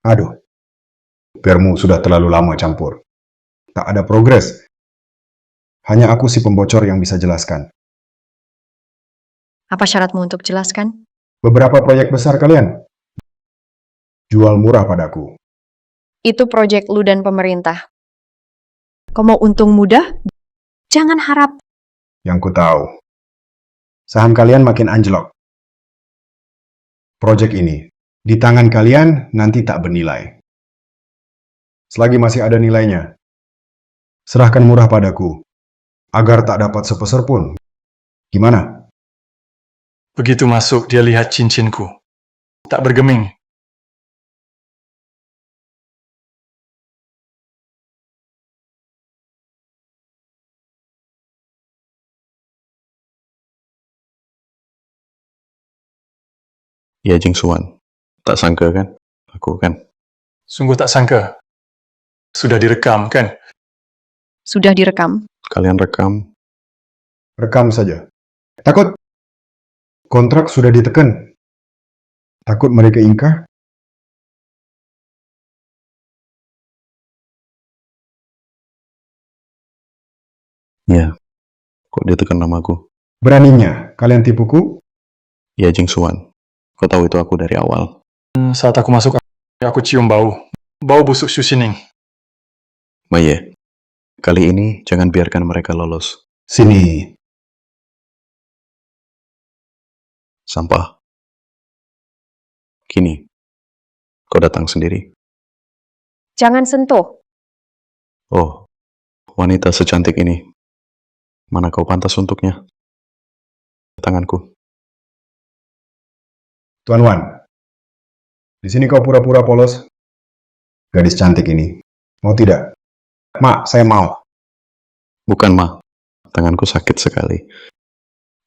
S5: Aduh, Permu sudah terlalu lama campur. Tak ada progres. Hanya aku si pembocor yang bisa jelaskan.
S9: Apa syaratmu untuk jelaskan?
S5: Beberapa proyek besar kalian jual murah padaku.
S9: Itu proyek lu dan pemerintah. Kau mau untung mudah? Jangan harap.
S5: Yang ku tahu, saham kalian makin anjlok. Proyek ini di tangan kalian nanti tak bernilai. Selagi masih ada nilainya, serahkan murah padaku, agar tak dapat sepeser pun. Gimana?
S1: Begitu masuk, dia lihat cincinku. Tak bergeming.
S10: Ya, Jing Suan. Tak sangka kan? Aku kan.
S1: Sungguh tak sangka. Sudah direkam, kan?
S9: Sudah direkam.
S10: Kalian rekam.
S5: Rekam saja. Takut kontrak sudah ditekan. Takut mereka ingkar.
S10: Ya. Kok dia tekan namaku?
S5: Beraninya kalian tipuku?
S10: Ya, Jing Suan. Kau tahu itu aku dari awal.
S1: Saat aku masuk, aku cium bau. Bau busuk Xu Xining.
S10: Maye, kali ini jangan biarkan mereka lolos.
S5: Sini.
S10: Sampah. Kini, kau datang sendiri.
S9: Jangan sentuh.
S10: Oh, wanita secantik ini. Mana kau pantas untuknya? Tanganku.
S5: Tuan Wan. Di sini kau pura-pura polos. Gadis cantik ini. Mau tidak? Mak, saya mau.
S10: Bukan, Ma. Tanganku sakit sekali.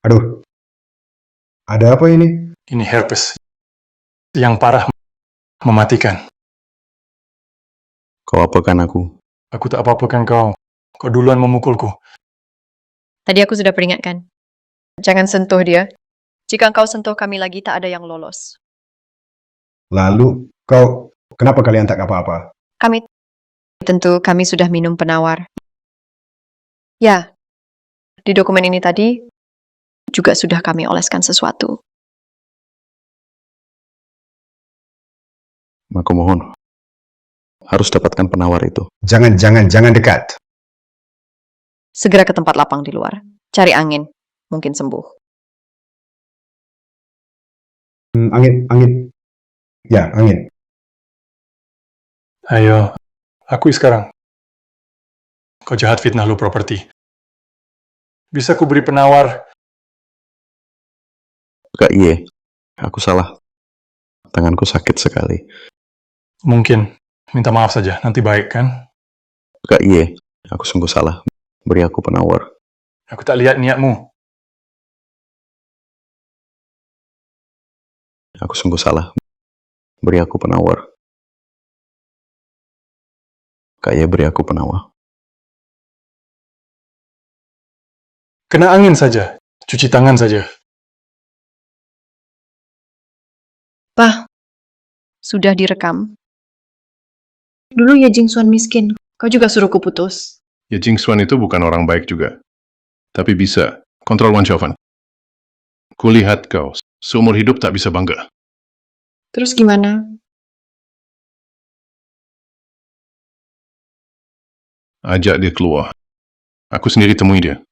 S5: Aduh. Ada apa ini?
S1: Ini herpes. Yang parah, mematikan.
S10: Kau apakan aku?
S1: Aku tak apa-apakan kau. Kau duluan memukulku.
S9: Tadi aku sudah peringatkan. Jangan sentuh dia. Jika engkau sentuh kami lagi, tak ada yang lolos.
S5: Lalu, kenapa kalian tak apa-apa?
S9: Tentu kami sudah minum penawar. Ya, di dokumen ini tadi juga sudah kami oleskan sesuatu.
S10: Aku mohon. Harus dapatkan penawar itu.
S5: Jangan dekat.
S9: Segera ke tempat lapang di luar. Cari angin. Mungkin sembuh.
S5: Angin. Ya, angin.
S1: Ayo, akui sekarang. Kau jahat fitnah lu properti. Bisa ku beri penawar.
S10: Kak Iye, aku salah. Tanganku sakit sekali.
S1: Mungkin. Minta maaf saja, nanti baik kan?
S10: Kak Iye, aku sungguh salah. Beri aku penawar.
S1: Aku tak lihat niatmu.
S10: Aku sungguh salah. Beri aku penawar. Kak Iye, beri aku penawar.
S1: Kena angin saja. Cuci tangan saja.
S8: Pah,
S9: Sudah direkam.
S8: dulu Ye Jingsuan miskin. Kau juga suruh ku putus.
S6: Ya Jing Suan itu bukan orang baik juga. Tapi bisa. Kontrol Wan Xiaofan. Kulihat kau. Seumur hidup tak bisa bangga.
S8: Terus gimana?
S6: Ajak dia keluar. Aku sendiri temui dia.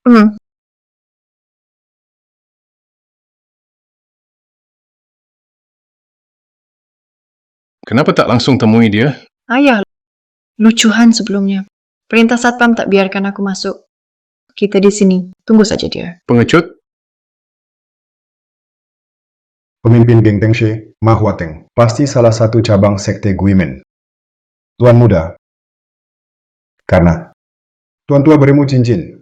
S6: Kenapa tak langsung temui dia?
S8: Ayah, lucuhan sebelumnya. Perintah Satpam tak biarkan aku masuk. Kita di sini. Tunggu saja dia.
S6: Pengecut?
S5: Pemimpin geng Tengshe, Ma Huateng, pasti salah satu cabang sekte Guimen. Tuan muda, karena Tuan tua berimu cincin,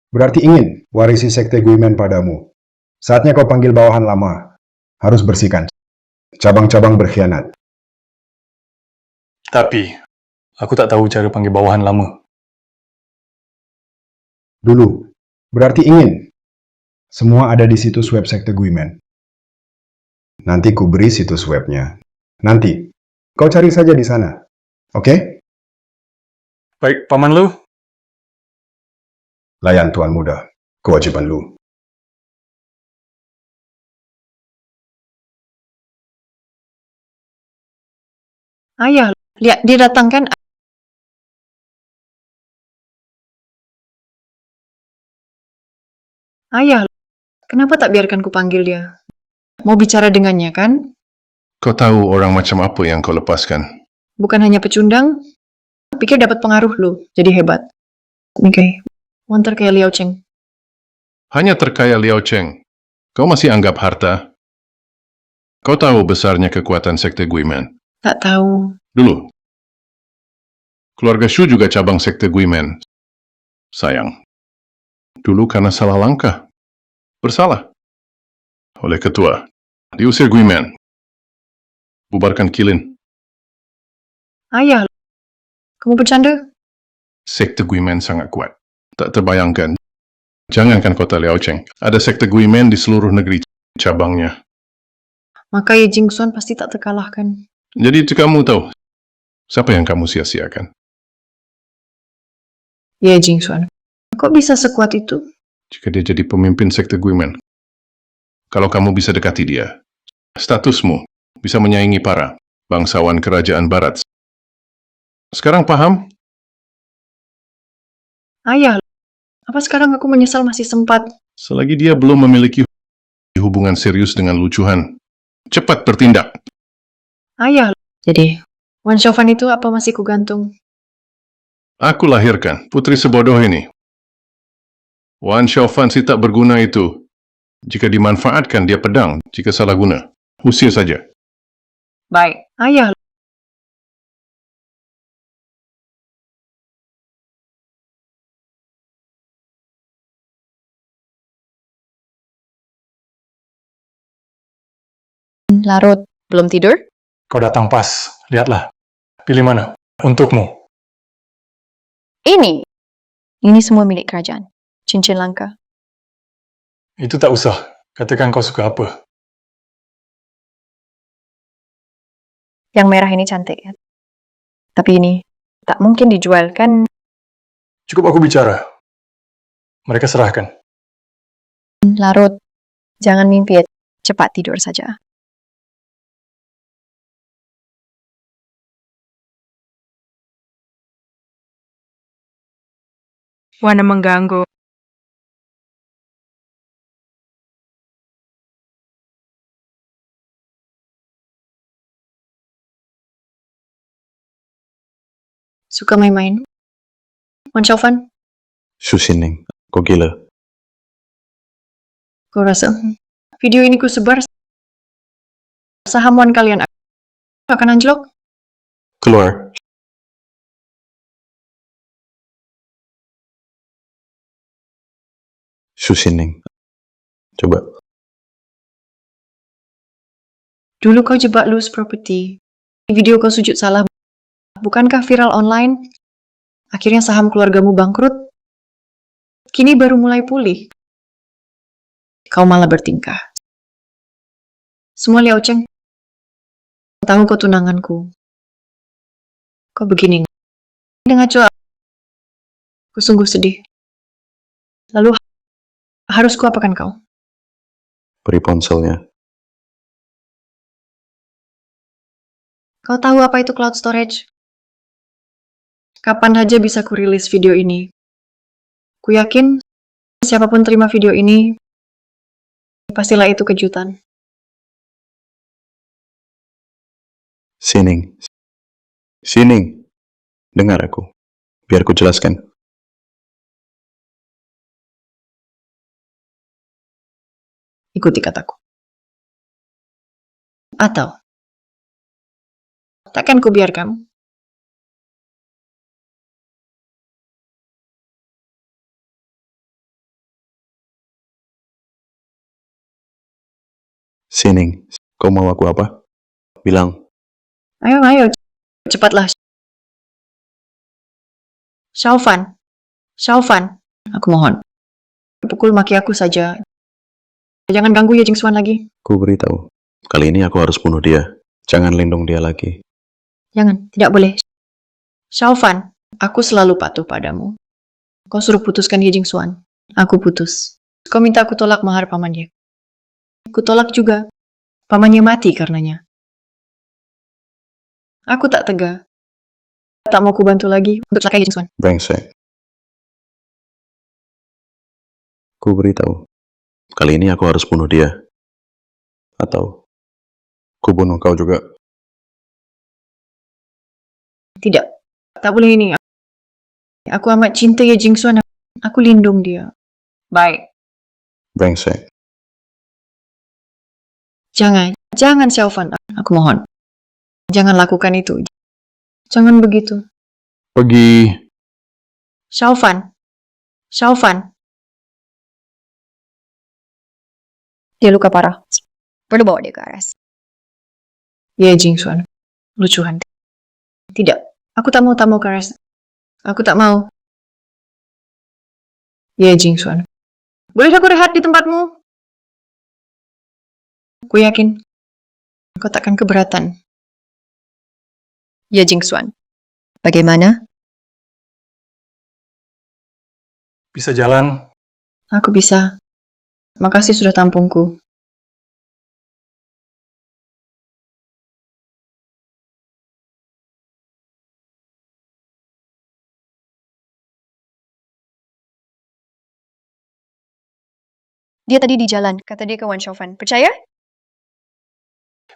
S5: berarti ingin warisi sekte Guimen padamu. Saatnya kau panggil bawahan lama, harus bersihkan cabang-cabang berkhianat.
S1: Tapi, aku tak tahu cara panggil bawahan lama.
S5: Dulu, berarti ingin. Semua ada di situs web sekte Guimen. Nanti ku beri situs webnya. Nanti, kau cari saja di sana. Oke?
S1: Baik, Paman Lu.
S5: Layan Tuan muda, kewajiban lu.
S8: Ayah, lihat dia datang kan? Ayah, kenapa tak biarkan ku panggil dia? Mau bicara dengannya kan?
S6: Kau tahu orang macam apa yang kau lepaskan?
S8: Bukan hanya pecundang. Pikir dapat pengaruh lu, jadi hebat. Oke. Wanter kayak Liao Cheng.
S6: Hanya terkaya Liao Cheng. Kau masih anggap harta? Kau tahu besarnya kekuatan sekte Guimen?
S8: Tak tahu.
S6: Dulu. Keluarga Shu juga cabang sekte Guimen. Sayang. Dulu karena salah langkah. Bersalah. Oleh ketua. Diusir Guiman. Bubarkan Kilin.
S8: Ayah, kamu bercanda?
S6: Sekte Guiman sangat kuat. Tak terbayangkan. Jangankan kota Liaocheng, ada sekte Guiman di seluruh negeri cabangnya.
S8: Maka Ye Jingxuan pasti tak terkalahkan.
S6: Jadi itu kamu tahu, siapa yang kamu sia-siakan?
S8: Ye Jingxuan, kok bisa sekuat itu?
S6: Jika dia jadi pemimpin sekte Guiman. Kalau kamu bisa dekati dia, statusmu bisa menyaingi para bangsawan kerajaan barat. Sekarang paham?
S8: Ayah, apa sekarang aku menyesal masih sempat?
S6: Selagi dia belum memiliki hubungan serius dengan Lu Chuhan, cepat bertindak.
S8: Ayah, jadi Wan Shaofan itu apa masih kugantung?
S6: Aku lahirkan putri sebodoh ini. Wan Shaofan si tak berguna itu. Jika dimanfaatkan, dia pedang. Jika salah guna, usir saja.
S8: Baik. Ayah,
S9: Larut, belum tidur?
S1: Kau datang pas. Lihatlah. Pilih mana? Untukmu.
S9: Ini. Ini semua milik kerajaan. Cincin langka.
S1: Itu tak usah. Katakan kau suka apa.
S9: Yang merah ini cantik. Ya? Tapi ini tak mungkin dijual, kan?
S1: Cukup aku bicara. Mereka serahkan.
S9: Larut, jangan mimpi. Ya. Cepat tidur saja.
S2: Wana mengganggu.
S8: suka main-main? Wan Shaofan,
S10: Shu Xining, kau gila.
S8: kau rasa video ini ku sebar, saham Wan kalian akan anjlok?
S10: Keluar. Shu Xining. Coba.
S8: Dulu kau jebak Loose Property. Di video kau sujud salah. Bukankah viral online? Akhirnya saham keluargamu bangkrut. Kini baru mulai pulih. Kau malah bertingkah. Semua Liaocheng tahu kau tunanganku. Kau begini. Dengan coba. Aku sungguh sedih. Lalu harus kuapakan kau?
S10: Beri ponselnya.
S8: Kau tahu apa itu cloud storage? Kapan aja bisa kurilis video ini. Ku yakin siapapun terima video ini, pastilah itu kejutan.
S10: Xining. Xining. Dengar aku. Biar ku jelaskan.
S8: Ikuti kataku. Atau takkan ku biarkan.
S10: Xining. Kau mau aku apa? Bilang.
S8: Ayo, ayo, cepatlah. Shaofan, Shaofan, aku mohon. Pukul maki aku saja. Jangan ganggu Ye Jingxuan lagi.
S10: Ku beritahu. Kali ini aku harus bunuh dia. Jangan lindung dia lagi.
S8: Jangan, tidak boleh. Shaofan, aku selalu patuh padamu. Kau suruh putuskan Ye Jingxuan. Aku putus. Kau minta aku tolak mahar pamannya. Aku tolak juga. Pamannya mati karenanya. Aku tak tega. Tak mau ku bantu lagi untuk celakai Ye Jingxuan.
S10: Brengsek. Ku beritahu. Kali ini aku harus bunuh dia. Atau ku bunuh kau juga.
S8: Tidak, tak boleh ini. Aku amat cinta Ye Jingxuan. Aku lindung dia. Baik.
S10: Brengsek.
S8: Jangan, jangan Shaofan. Aku mohon. Jangan lakukan itu. Jangan begitu.
S6: Pergi.
S8: Shaofan. Shaofan.
S9: Dia luka parah. perlu bawa dia ke RS.
S8: Ye Jingxuan, lucuhan. Tidak, aku tak mau tamu ke RS. Aku tak mau. Ye Jingxuan, boleh aku rehat di tempatmu? Aku yakin kau takkan keberatan.
S9: Ya Jingxuan, bagaimana?
S1: Bisa jalan?
S8: Aku bisa. Makasih sudah tampungku.
S9: Dia tadi di jalan, kata dia ke Wan Shaofan. Percaya?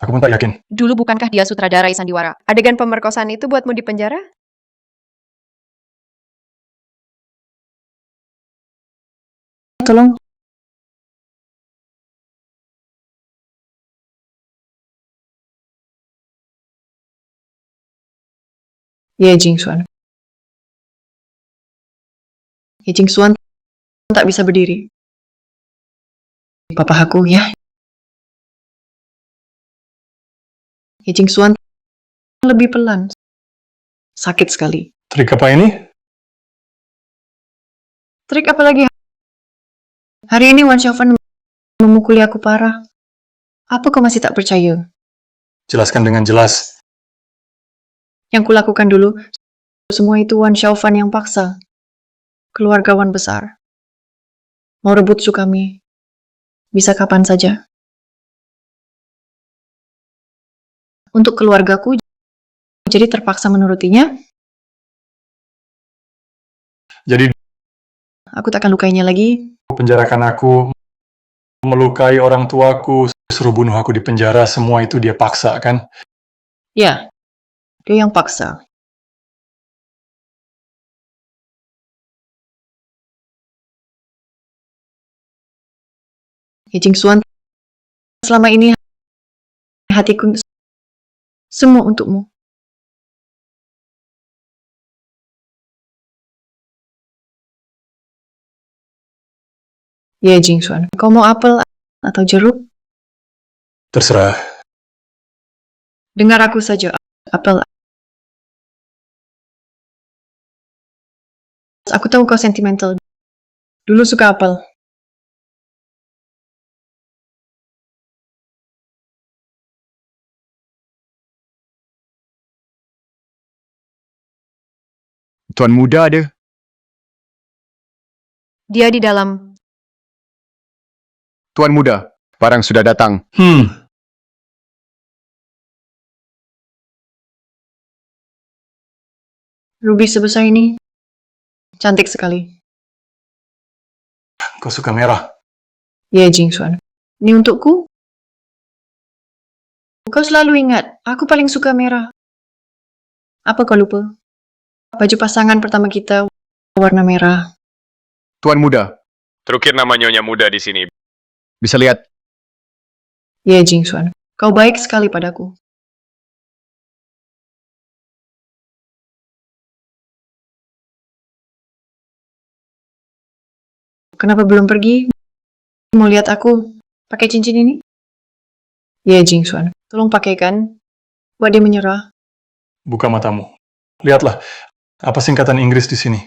S1: Aku pun tak yakin.
S9: Dulu bukankah dia sutradarai sandiwara? Adegan pemerkosaan itu buatmu di penjara?
S8: Tolong. Ye Jingxuan. Ye Jingxuan tak bisa berdiri. Papa aku, ya. Ye Jingxuan lebih pelan. Sakit sekali.
S1: Trik apa ini?
S8: Trik apa lagi? Hari ini Wan Shaofan memukuli aku parah. Apa kau masih tak percaya?
S1: Jelaskan dengan jelas.
S8: Yang kulakukan dulu, semua itu Wan Shaofan yang paksa. Keluarga Wan besar. Mau rebut Sukami. Bisa kapan saja. Untuk keluargaku, jadi terpaksa menurutinya.
S1: Jadi,
S8: Aku takkan lukainya lagi.
S1: penjarakan aku, melukai orang tuaku, suruh bunuh aku di penjara, semua itu dia paksa, kan?
S8: Ya, dia yang paksa. Ye Jingxuan, selama ini hatiku semua untukmu. Ye Jingxuan, kau mau apel atau jeruk?
S1: Terserah.
S8: Dengar aku saja, apel. Aku tahu kau sentimental. Dulu suka apel.
S3: Tuan muda ada.
S9: Dia di dalam.
S3: Tuan muda, barang sudah datang.
S8: Ruby sebesar ini. Cantik sekali.
S1: Kau suka merah?
S8: Ye Jingxuan. Ini untukku. Kau selalu ingat, aku paling suka merah. Apa kau lupa? Baju pasangan pertama kita warna merah.
S3: Tuan muda. Terukir nama Nyonya muda di sini. Bisa lihat.
S8: Ye Jingxuan, kau baik sekali padaku. Kenapa belum pergi? Mau lihat aku pakai cincin ini? Ye Jingxuan, tolong pakaikan. Buat dia menyerah.
S1: Buka matamu. Lihatlah, apa singkatan Inggris di sini?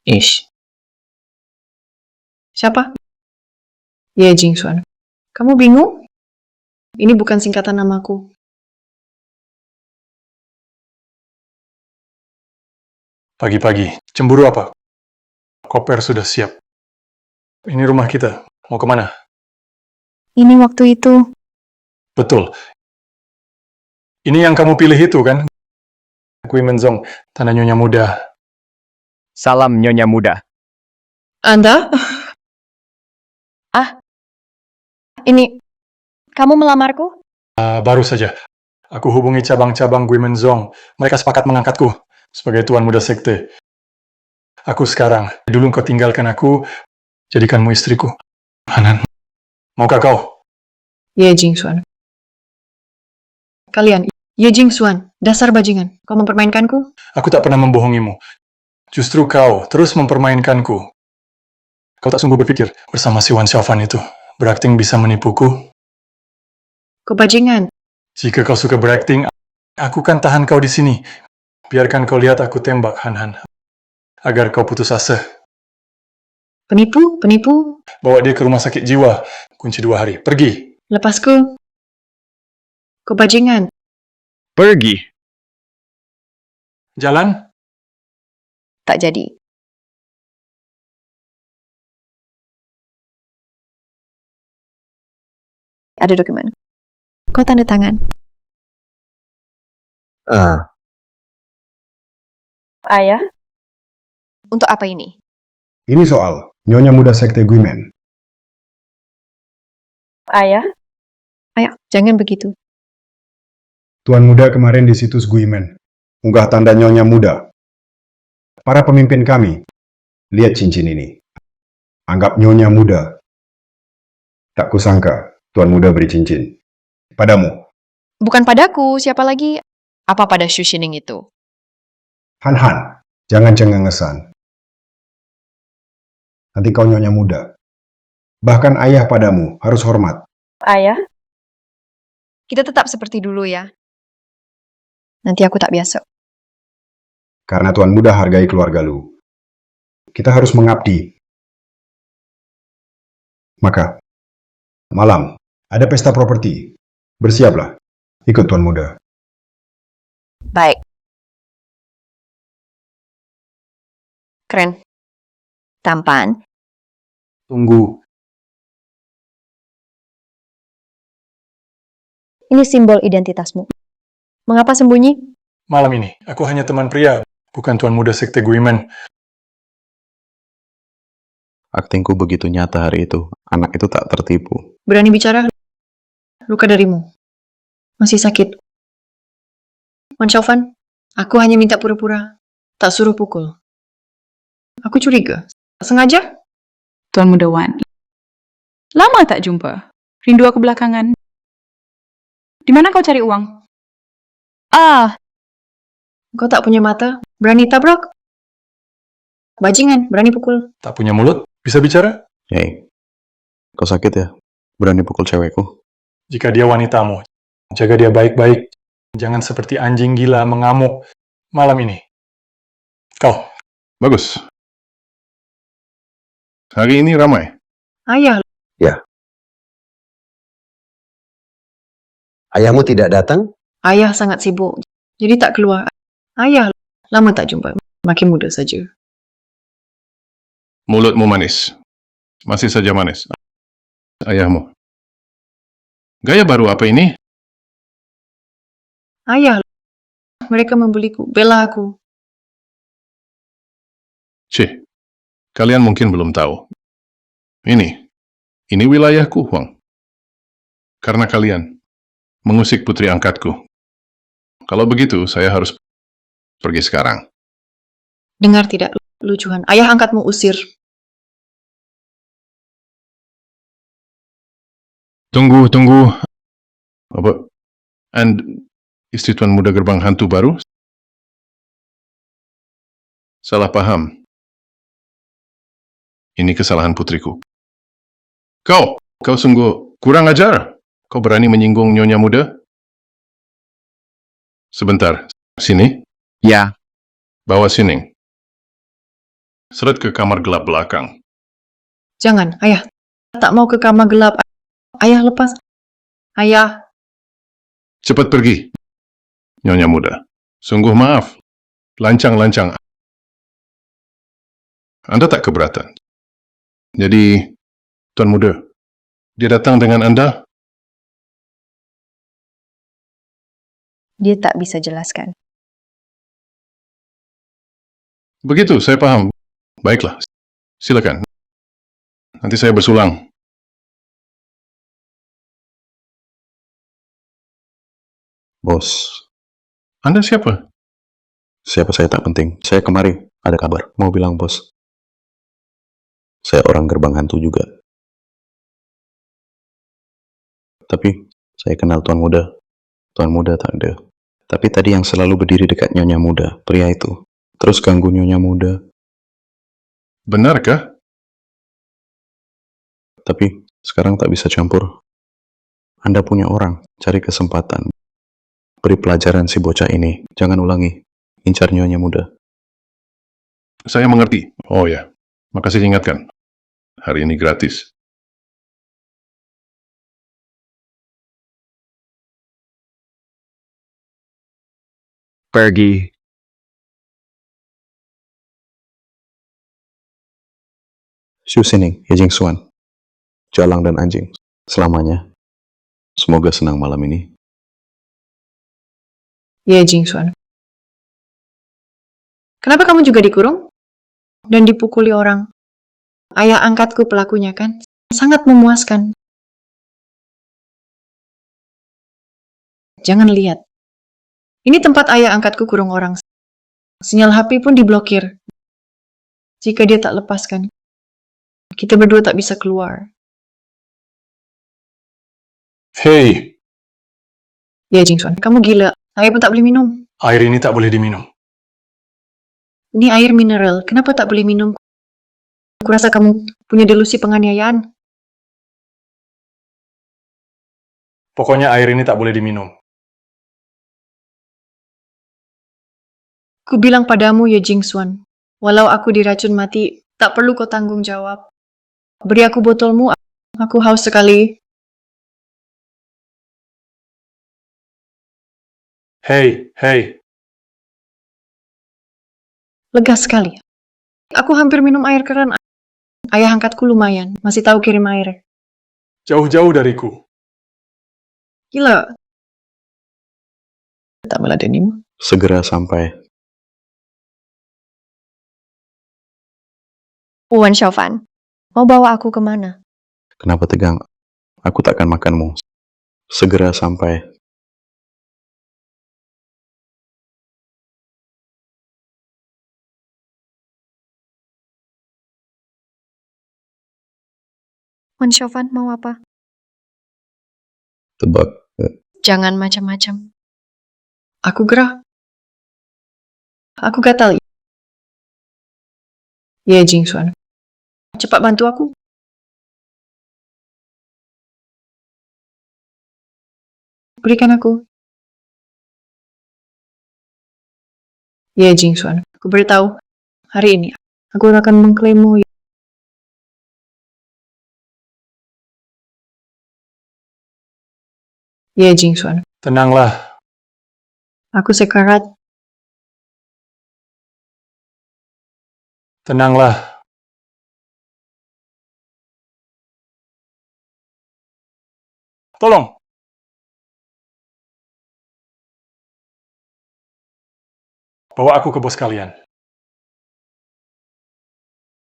S8: Ish. Siapa? Ye Jingxuan. Kamu bingung? Ini bukan singkatan namaku.
S1: Pagi-pagi. Cemburu apa? Koper sudah siap. Ini rumah kita. Mau kemana?
S9: Ini waktu itu.
S1: Betul. Ini yang kamu pilih itu, kan? Gui Menzong, tanda Nyonya muda.
S3: Salam Nyonya muda.
S8: Anda?
S9: Ini, kamu melamarku?
S1: Baru saja. Aku hubungi cabang-cabang Gui Menzong. Mereka sepakat mengangkatku sebagai tuan muda sekte. Aku sekarang. Dulu kau tinggalkan aku, jadikanmu istriku. Hanan, maukah kau?
S8: Ye Jingxuan. Kalian, Ye Jingxuan, dasar bajingan. Kau mempermainkanku?
S1: Aku tak pernah membohongimu. Justru kau terus mempermainkanku. Kau tak sungguh berpikir bersama si Wan Xiaofan itu berakting bisa menipuku?
S8: Kebajingan.
S1: Jika kau suka berakting, aku kan tahan kau di sini. Biarkan kau lihat aku tembak Han Han. Agar kau putus asa.
S8: Penipu, penipu.
S1: Bawa dia ke rumah sakit jiwa. Kunci 2 hari. Pergi.
S8: Lepasku. Kebajingan.
S3: Pergi.
S1: Jalan.
S9: Tak jadi. Ada dokumen. Kau tanda tangan.
S7: Ah,
S9: Ayah? Untuk apa ini?
S5: Ini soal Nyonya Muda Sekte Guimen.
S9: Ayah? Ayo, jangan begitu.
S5: Tuan Muda kemarin di situs Guimen. Unggah tanda Nyonya Muda. Para pemimpin kami, lihat cincin ini. Anggap Nyonya Muda. Tak kusangka Tuan Muda beri cincin. Padamu.
S9: Bukan padaku, siapa lagi? Apa pada Xu Xining itu?
S5: Han Han, jangan cengengesan. Nanti kau Nyonya Muda. Bahkan ayah padamu harus hormat.
S9: Ayah? Kita tetap seperti dulu ya. Nanti aku tak biasa.
S5: Karena Tuan Muda hargai keluarga lu. Kita harus mengabdi. Maka, malam, ada pesta properti. Bersiaplah. Ikut Tuan Muda.
S9: Baik. Keren. Tampan.
S1: Tunggu.
S9: Ini simbol identitasmu. Mengapa sembunyi?
S1: Malam ini, aku hanya teman pria. Bukan Tuan Muda Sekte Guimen.
S10: Aktingku begitu nyata hari itu. Anak itu tak tertipu.
S8: Berani bicara? Luka darimu. Masih sakit. Wan Xiaofan, aku hanya minta pura-pura. Tak suruh pukul. Aku curiga. Sengaja?
S2: Tuan Muda Wan. Lama tak jumpa. Rindu aku belakangan. Di mana kau cari uang?
S9: Ah,
S8: Kau tak punya mata? Berani tabrak? Bajingan, berani pukul.
S1: Tak punya mulut? Bisa bicara?
S10: Hei, kau sakit ya? Berani pukul cewekku?
S1: Jika dia wanitamu, jaga dia baik-baik. Jangan seperti anjing gila mengamuk malam ini. Kau.
S6: Bagus. Hari ini ramai.
S8: Ayah,
S7: ayahmu tidak datang?
S8: ayah sangat sibuk. Jadi tak keluar. Ayah, lama tak jumpa. Makin muda saja.
S6: Mulutmu manis. Masih saja manis. Ayahmu. Gaya baru apa ini?
S8: Ayah, mereka membeliku, bela aku.
S6: Cih, kalian mungkin belum tahu. Ini wilayahku, Huang. Karena kalian mengusik putri angkatku. Kalau begitu, saya harus pergi sekarang.
S8: Dengar tidak, lucuhan. Ayah angkatmu usir.
S6: Tunggu. Apa? And istri Tuan Muda Gerbang Hantu baru? Salah paham. Ini kesalahan putriku. Kau sungguh kurang ajar. Kau berani menyinggung Nyonya Muda? Sebentar, sini.
S3: Ya,
S6: Bawa Sining. Seret ke kamar gelap belakang.
S8: Jangan, ayah. Tak mau ke kamar gelap. Ayah lepas. Ayah,
S6: Cepat pergi. Nyonya Muda. Sungguh maaf. Lancang-lancang. Anda tak keberatan. Jadi, Tuan Muda, dia datang dengan Anda?
S9: dia tak bisa jelaskan.
S6: Begitu, saya paham. Baiklah, silakan. Nanti saya bersulang.
S10: Bos,
S6: Anda siapa?
S10: siapa saya tak penting. Saya kemari, ada kabar. Mau bilang bos. Saya orang gerbang hantu juga. Tapi, saya kenal Tuan Muda. Tuan Muda tak ada. Tapi tadi yang selalu berdiri dekat Nyonya Muda, pria itu. Terus ganggu Nyonya Muda.
S6: Benarkah?
S10: Tapi sekarang tak bisa campur. Anda punya orang, cari kesempatan. Beri pelajaran si bocah ini. Jangan ulangi. Incar nyonya muda.
S6: Saya mengerti. Oh ya, makasih diingatkan. Hari ini gratis.
S3: Pergi.
S10: Shu Sining, Ye Jing Xuan. Jalang dan anjing. Selamanya. Semoga senang malam ini.
S8: Ye Jingxuan. Kenapa kamu juga dikurung? Dan dipukuli orang? Ayah angkatku pelakunya kan? Sangat memuaskan. Jangan lihat. Ini tempat ayah angkatku kurung orang. Sinyal HP pun diblokir. Jika dia tak lepaskan, kita berdua tak bisa keluar.
S1: Hei,
S8: Ya Jingxuan, kamu gila. Air pun tak boleh minum.
S1: air ini tak boleh diminum.
S8: Ini air mineral. Kenapa tak boleh minum? Kurasa kamu punya delusi penganiayaan.
S1: Pokoknya air ini tak boleh diminum.
S8: Ku bilang padamu, Ye Jingxuan, walau aku diracun mati, tak perlu kau tanggung jawab. Beri aku botolmu, aku haus sekali.
S1: Hei, hei,
S8: Lega sekali. Aku hampir minum air keran. Ayah angkatku lumayan, masih tahu kirim air.
S1: jauh-jauh dariku.
S8: Gila. Tak meladenimu.
S10: Segera sampai.
S9: Wan Xiaofan, mau bawa aku kemana?
S10: Kenapa tegang? Aku takkan makanmu. Segera sampai.
S9: Wan Xiaofan mau apa?
S10: Tebak.
S9: Jangan macam-macam.
S8: Aku gerah. Aku gatal. Ye Jingxuan, cepat bantu aku. Berikan aku. Ye Jingxuan, aku beritahu, hari ini aku akan mengklaimmu. Ye Jingxuan,
S1: Tenanglah,
S8: aku sekarat.
S1: tenanglah. Tolong. Bawa aku ke bos kalian.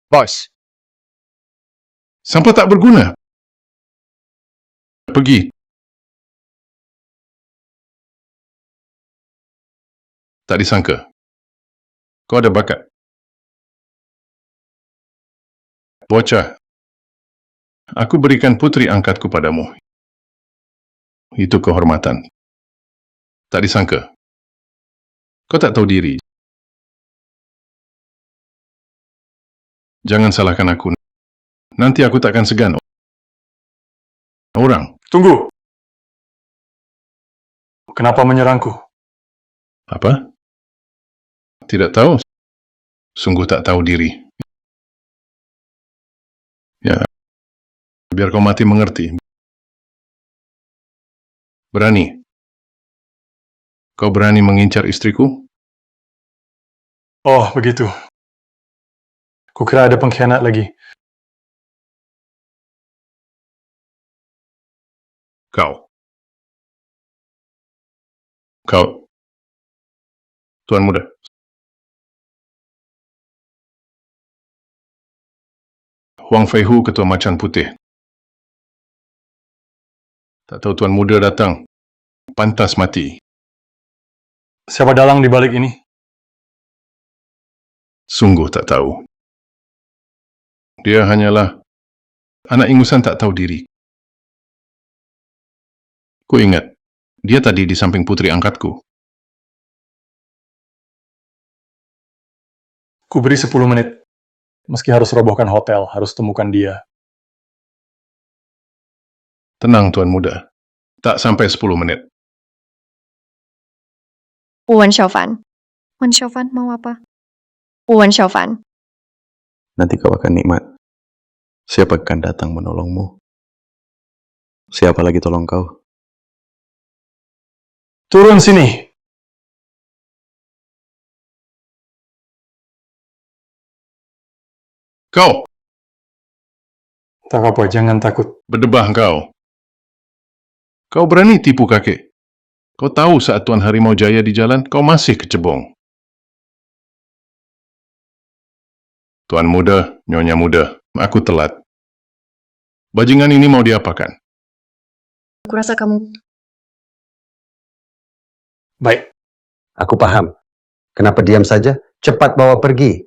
S3: Bos,
S6: Sampah tak berguna. Pergi. Tak disangka. Kau ada bakat. Bocah. Aku berikan putri angkatku padamu. Itu kehormatan. Tak disangka. Kau tak tahu diri. Jangan salahkan aku. Nanti aku takkan segan. Orang.
S1: Tunggu. Kenapa menyerangku?
S6: Apa? Tidak tahu. Sungguh tak tahu diri. Ya. Biar kau mati mengerti. Berani. Kau berani mengincar istriku?
S1: Oh, begitu. Kukira ada pengkhianat lagi.
S6: Kau. Tuan muda. Huang Feihu, ketua macan putih. Tak tahu tuan muda datang. Pantas mati.
S1: Siapa dalang di balik ini?
S6: Sungguh tak tahu. Dia hanyalah anak ingusan tak tahu diri. Ku ingat, dia tadi di samping putri angkatku.
S1: Ku beri 10 menit. Meski harus robohkan hotel, harus temukan dia.
S6: Tenang, Tuan Muda. Tak sampai 10 menit.
S9: Wan Xiaofan. Wan Xiaofan mau apa? Wan Xiaofan.
S10: Nanti kau akan nikmat. Siapa akan datang menolongmu? Siapa lagi tolong kau?
S1: Turun sini.
S6: Kau!
S1: Tak apa, jangan takut.
S6: Berdebah kau. Kau berani tipu kakek. Kau tahu saat Tuan Harimau Jaya di jalan, kau masih kecebong. Tuan Muda, Nyonya Muda, aku telat. Bajingan ini mau diapakan?
S8: Aku rasa kamu...
S1: Baik,
S7: Aku paham. Kenapa diam saja? Cepat bawa pergi.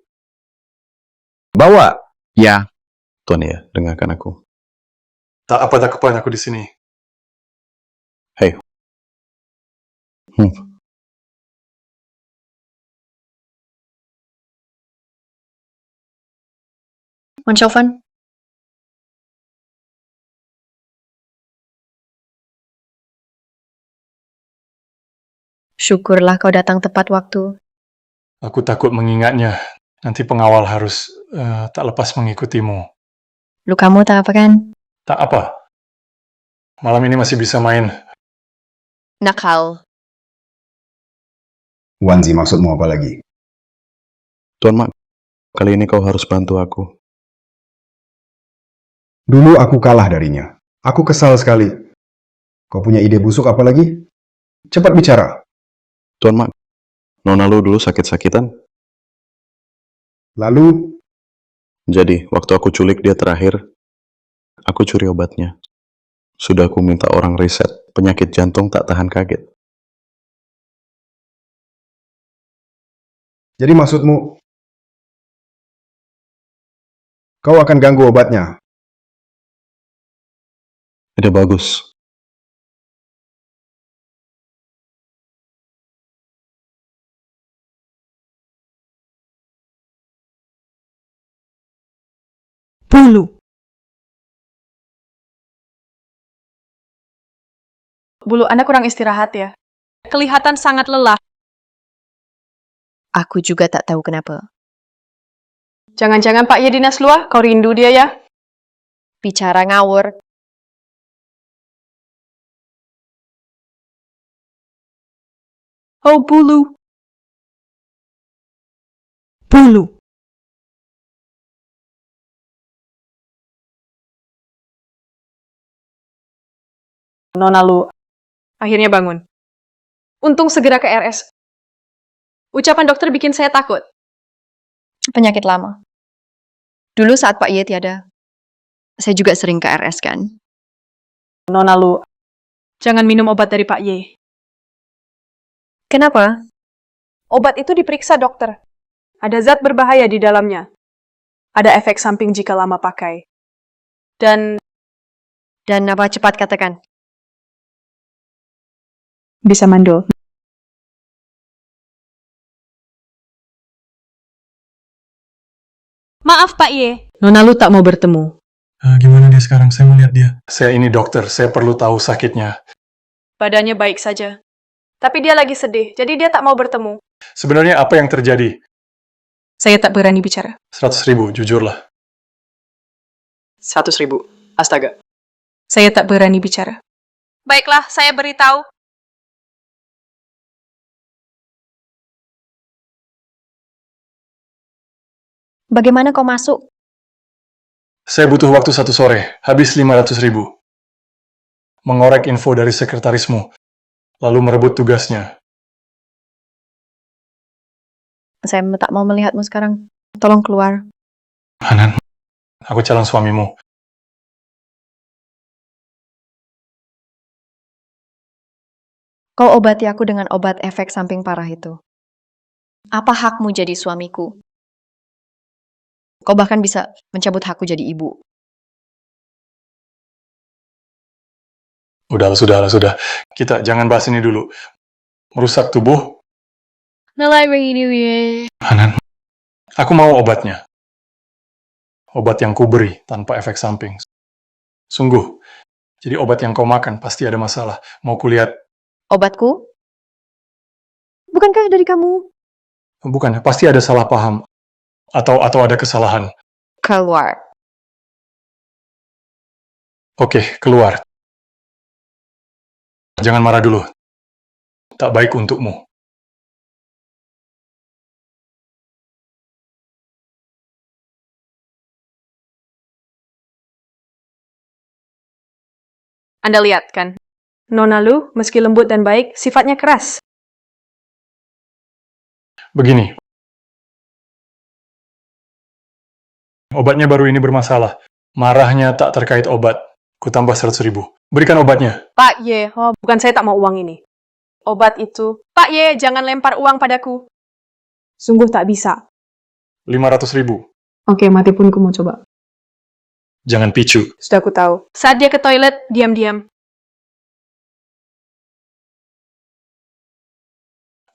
S7: Bawa!
S3: Ya,
S10: Tuan ya, dengarkan aku.
S1: tak apa aku di sini.
S10: Hei.
S8: Wan Xiaofan,
S9: Syukurlah kau datang tepat waktu.
S1: Aku takut mengingatnya. Nanti pengawal harus tak lepas mengikutimu.
S9: Lukamu tak apa kan?
S1: Tak apa. Malam ini masih bisa main.
S9: Nakal.
S5: Wanzi, maksudmu apa lagi?
S10: Tuan Mak, kali ini kau harus bantu aku.
S5: Dulu aku kalah darinya. Aku kesal sekali. Kau punya ide busuk apa lagi? Cepat bicara.
S10: Tuan Mak, Nona lu dulu sakit-sakitan.
S5: Lalu,
S10: Jadi, waktu aku culik dia terakhir, aku curi obatnya. Sudah aku minta orang riset, penyakit jantung tak tahan kaget.
S5: jadi maksudmu, kau akan ganggu obatnya?
S10: Ide bagus.
S2: Bulu. Bulu, Anda kurang istirahat ya. Kelihatan sangat lelah.
S9: Aku juga tak tahu kenapa.
S2: Jangan-jangan Pak Ye dinas luar, kau rindu dia ya?
S9: Bicara ngawur.
S2: Oh, Bulu. Bulu. Nona Lu akhirnya bangun. Untung segera ke RS. Ucapan dokter bikin saya takut.
S9: Penyakit lama. Dulu saat Pak Ye tiada, saya juga sering ke RS kan.
S2: Nona Lu, jangan minum obat dari Pak Ye.
S9: Kenapa?
S2: Obat itu diperiksa dokter. Ada zat berbahaya di dalamnya. Ada efek samping jika lama pakai. Dan
S9: apa cepat katakan?
S2: bisa mandul. Maaf Pak Ye. Nona Lu tak mau bertemu.
S1: Gimana dia sekarang? Saya mau lihat dia. Saya ini dokter, saya perlu tahu sakitnya.
S2: Badannya baik saja. Tapi dia lagi sedih, jadi dia tak mau bertemu.
S1: Sebenarnya apa yang terjadi?
S2: Saya tak berani bicara.
S1: 100.000, jujurlah.
S2: 100.000. Astaga. Saya tak berani bicara. Baiklah, saya beritahu.
S9: Bagaimana kau masuk?
S1: Saya butuh waktu 1 sore, habis 500.000. Mengorek info dari sekretarismu, lalu merebut tugasnya.
S9: Saya tak mau melihatmu sekarang. Tolong keluar.
S1: Hanan, aku calon suamimu.
S9: Kau obati aku dengan obat efek samping parah itu. Apa hakmu jadi suamiku? Kau bahkan bisa mencabut hakku jadi ibu.
S1: Sudah. Kita jangan bahas ini dulu. Merusak tubuh. Hanan, aku mau obatnya. Obat yang kuberi tanpa efek samping. Sungguh. Jadi obat yang kau makan pasti ada masalah. Mau kulihat?
S9: Obatku? Bukankah dari kamu?
S1: Bukan, pasti ada salah paham. Atau ada kesalahan.
S9: Keluar.
S1: Oke, keluar. Jangan marah dulu. Tak baik untukmu.
S2: Anda lihat kan? Nona Lu, meski lembut dan baik, sifatnya keras.
S1: Begini. Obatnya baru ini bermasalah. Marahnya tak terkait obat. Ku tambah 100.000. Berikan obatnya.
S2: Pak Ye, bukan saya tak mau uang ini. Obat itu. Pak Ye, jangan lempar uang padaku. Sungguh tak bisa.
S1: 500.000.
S2: Oke, mati pun ku mau coba.
S1: Jangan picu.
S2: Sudah ku tahu. Saat dia ke toilet, diam-diam.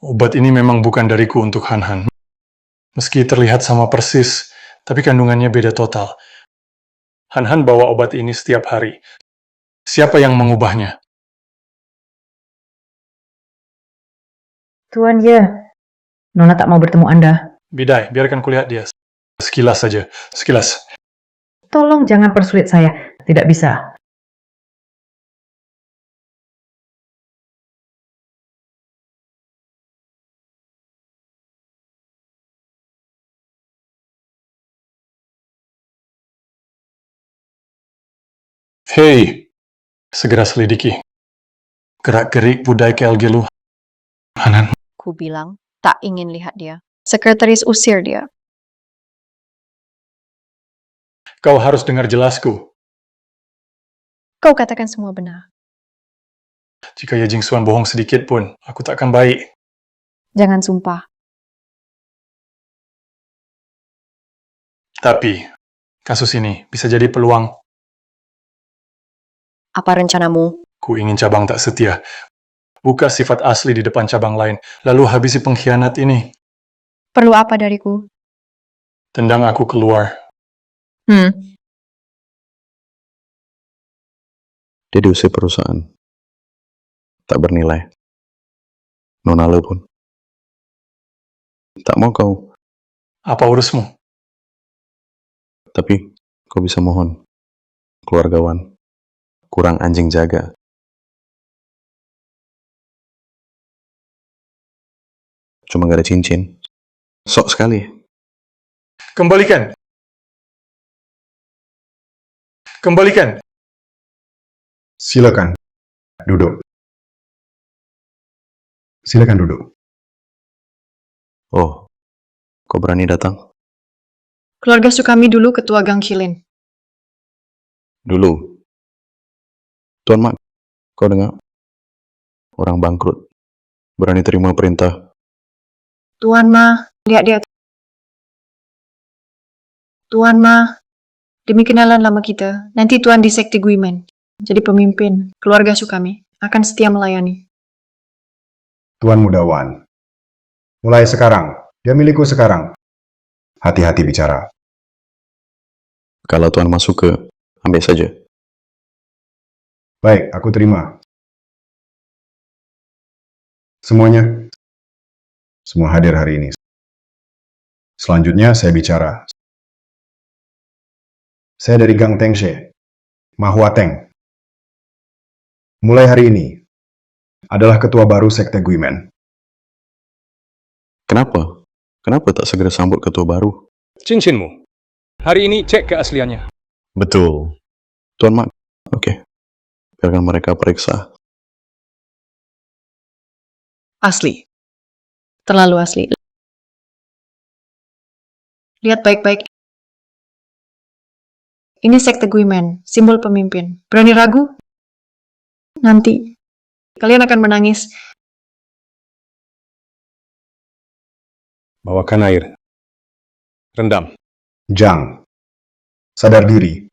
S1: Obat ini memang bukan dariku untuk Han-Han. Meski terlihat sama persis, tapi kandungannya beda total. Han-Han bawa obat ini setiap hari. Siapa yang mengubahnya?
S12: Tuan Ye, Nona tak mau bertemu Anda.
S1: Bidai, biarkan kulihat dia. Sekilas saja, sekilas.
S12: Tolong jangan persulit saya, tidak bisa.
S1: Hei, segera selidiki. Gerak-gerik budaya KLG lu. Han-Han,
S9: Ku bilang, tak ingin lihat dia. Sekretaris usir dia.
S1: kau harus dengar jelasku.
S9: Kau katakan semua benar.
S1: Jika Ye Jingxuan bohong sedikit pun, aku tak akan baik.
S9: Jangan sumpah.
S1: Tapi, kasus ini bisa jadi peluang.
S9: Apa rencanamu?
S1: Ku ingin cabang tak setia. Buka sifat asli di depan cabang lain, lalu habisi pengkhianat ini.
S9: Perlu apa dariku?
S1: Tendang aku keluar.
S10: Dia diusir perusahaan. Tak bernilai. Nona Lu pun. Tak mau kau,
S1: Apa urusmu?
S10: tapi kau bisa mohon. Keluargawan. Kurang anjing jaga. Cuma gak ada cincin. Sok sekali.
S1: Kembalikan. Kembalikan.
S5: Silakan. Duduk. Silakan duduk.
S10: Oh, kau berani datang?
S8: Keluarga Sukami dulu ketua Gang Kilin.
S10: Dulu. Tuan Mak, kau dengar? Orang bangkrut. Berani terima perintah.
S8: Tuan Ma, lihat dia. Tuan Ma, demi kenalan lama kita, nanti Tuan di Sekte Guimen. Jadi pemimpin, keluarga Sukami akan setia melayani.
S5: Tuan Mudawan. Mulai sekarang, dia milikku sekarang. Hati-hati bicara.
S10: Kalau Tuan masuk ke, ambil saja.
S5: Baik, aku terima. Semuanya. Semua hadir hari ini. Selanjutnya saya bicara. Saya dari Gang Tengshe, Mahua Teng. Mulai hari ini, adalah ketua baru Sekte Guimen.
S10: Kenapa? Kenapa tak segera sambut ketua baru?
S1: Cincinmu. Hari ini cek keasliannya.
S10: Betul. Tuan Mak, oke. Biarkan mereka periksa.
S8: Asli. Terlalu asli. Lihat baik-baik. Ini Sekte Guimen, simbol pemimpin. Berani ragu? Nanti, kalian akan menangis.
S6: Bawakan air. Rendam.
S5: Jang. Sadar diri.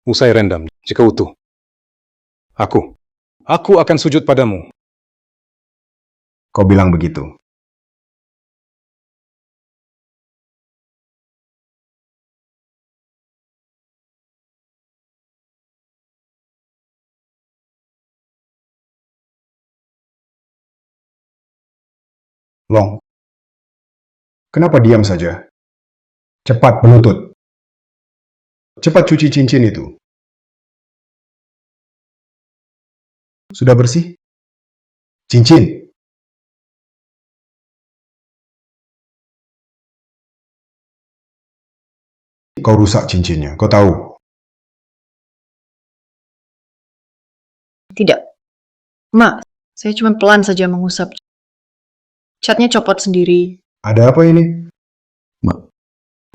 S6: Usai rendam, jika utuh. Aku akan sujud padamu.
S5: Kau bilang begitu. Long, kenapa diam saja? Cepat menuntut. Cepat cuci cincin itu. Sudah bersih? Cincin. Kau rusak cincinnya, kau tahu.
S8: Tidak. Ma, saya cuma pelan saja mengusap. Catnya copot sendiri.
S5: Ada apa ini?
S10: Mak,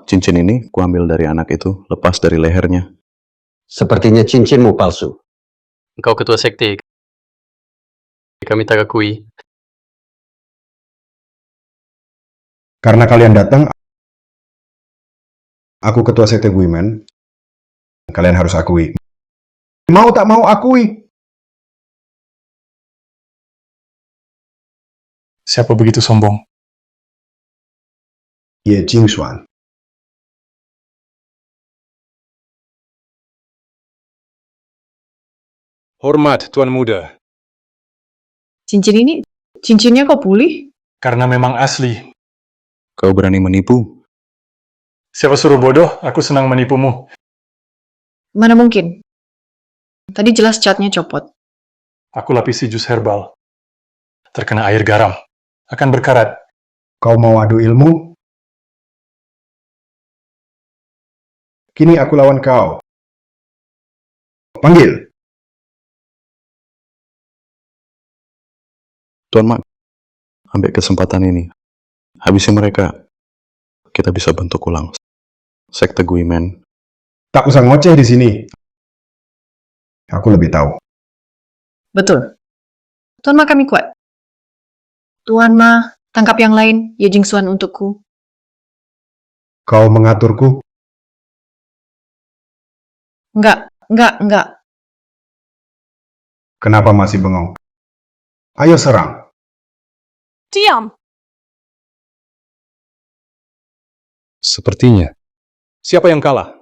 S10: cincin ini kuambil dari anak itu, lepas dari lehernya.
S7: Sepertinya cincinmu palsu.
S4: Engkau ketua sekte. Kami tak akui.
S5: Karena kalian datang, aku ketua sekte Guimen. Kalian harus akui. Mau tak mau akui.
S1: Siapa begitu sombong?
S5: Ye Jingxuan.
S13: Hormat, Tuan Muda.
S8: Cincinnya kok pulih?
S1: Karena memang asli.
S10: Kau berani menipu?
S1: Siapa suruh bodoh? Aku senang menipumu.
S8: Mana mungkin? Tadi jelas catnya copot.
S1: Aku lapisi jus herbal. Terkena air garam. Akan berkarat.
S5: Kau mau adu ilmu? Kini aku lawan kau. Panggil.
S10: Tuan Mak, ambil kesempatan ini. Habisi mereka. Kita bisa bentuk ulang sekte Guimen.
S5: Tak usah ngoceh di sini. Aku lebih tahu.
S8: Betul. Tuan Ma kami kuat. Tuan Ma, tangkap yang lain, Ye Jingxuan untukku.
S5: Kau mengaturku?
S8: Enggak.
S5: Kenapa masih bengong? Ayo serang.
S2: Diam!
S13: Sepertinya. Siapa yang kalah?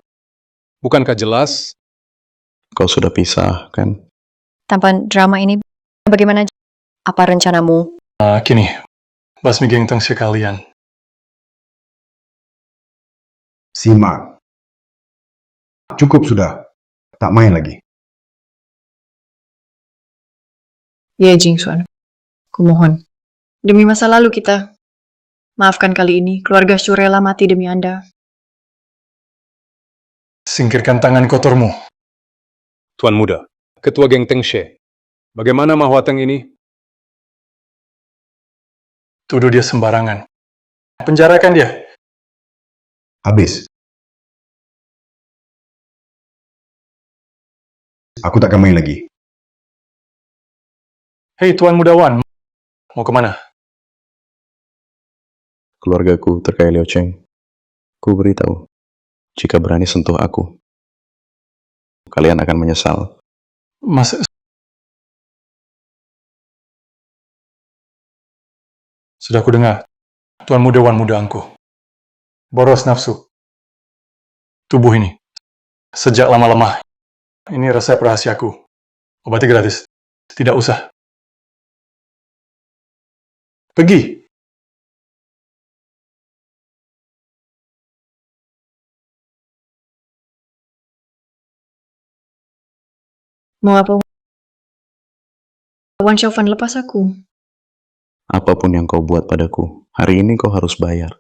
S13: Bukankah jelas?
S10: Kau sudah pisah, kan?
S9: Tanpa drama ini, bagaimana? Apa rencanamu?
S1: Kini, basmi geng tengsi kalian.
S5: Simak. Cukup sudah. Tak main lagi.
S8: Ye Jingxuan, kumohon. Demi masa lalu kita. Maafkan kali ini, keluarga Shu rela mati demi Anda.
S1: Singkirkan tangan kotormu.
S13: Tuan Muda, Ketua Geng Tengshe. Bagaimana Mahwateng ini?
S1: Tuduh dia sembarangan. Penjarakan dia.
S5: Habis. Aku tak akan main lagi.
S1: Hei Tuan Mudawan, mau kemana?
S10: Keluargaku terkaya Liu Cheng. Ku beritahu, jika berani sentuh aku, kalian akan menyesal.
S1: Mas... Sudah ku dengar, Tuan Mudawan mudaanku. Boros nafsu. Tubuh ini, sejak lama lemah. Ini resep rahasiaku. Obati gratis. Tidak usah. Pergi.
S8: Mau apa? Wan Xiaofan, lepas aku.
S10: Apapun yang kau buat padaku, hari ini kau harus bayar.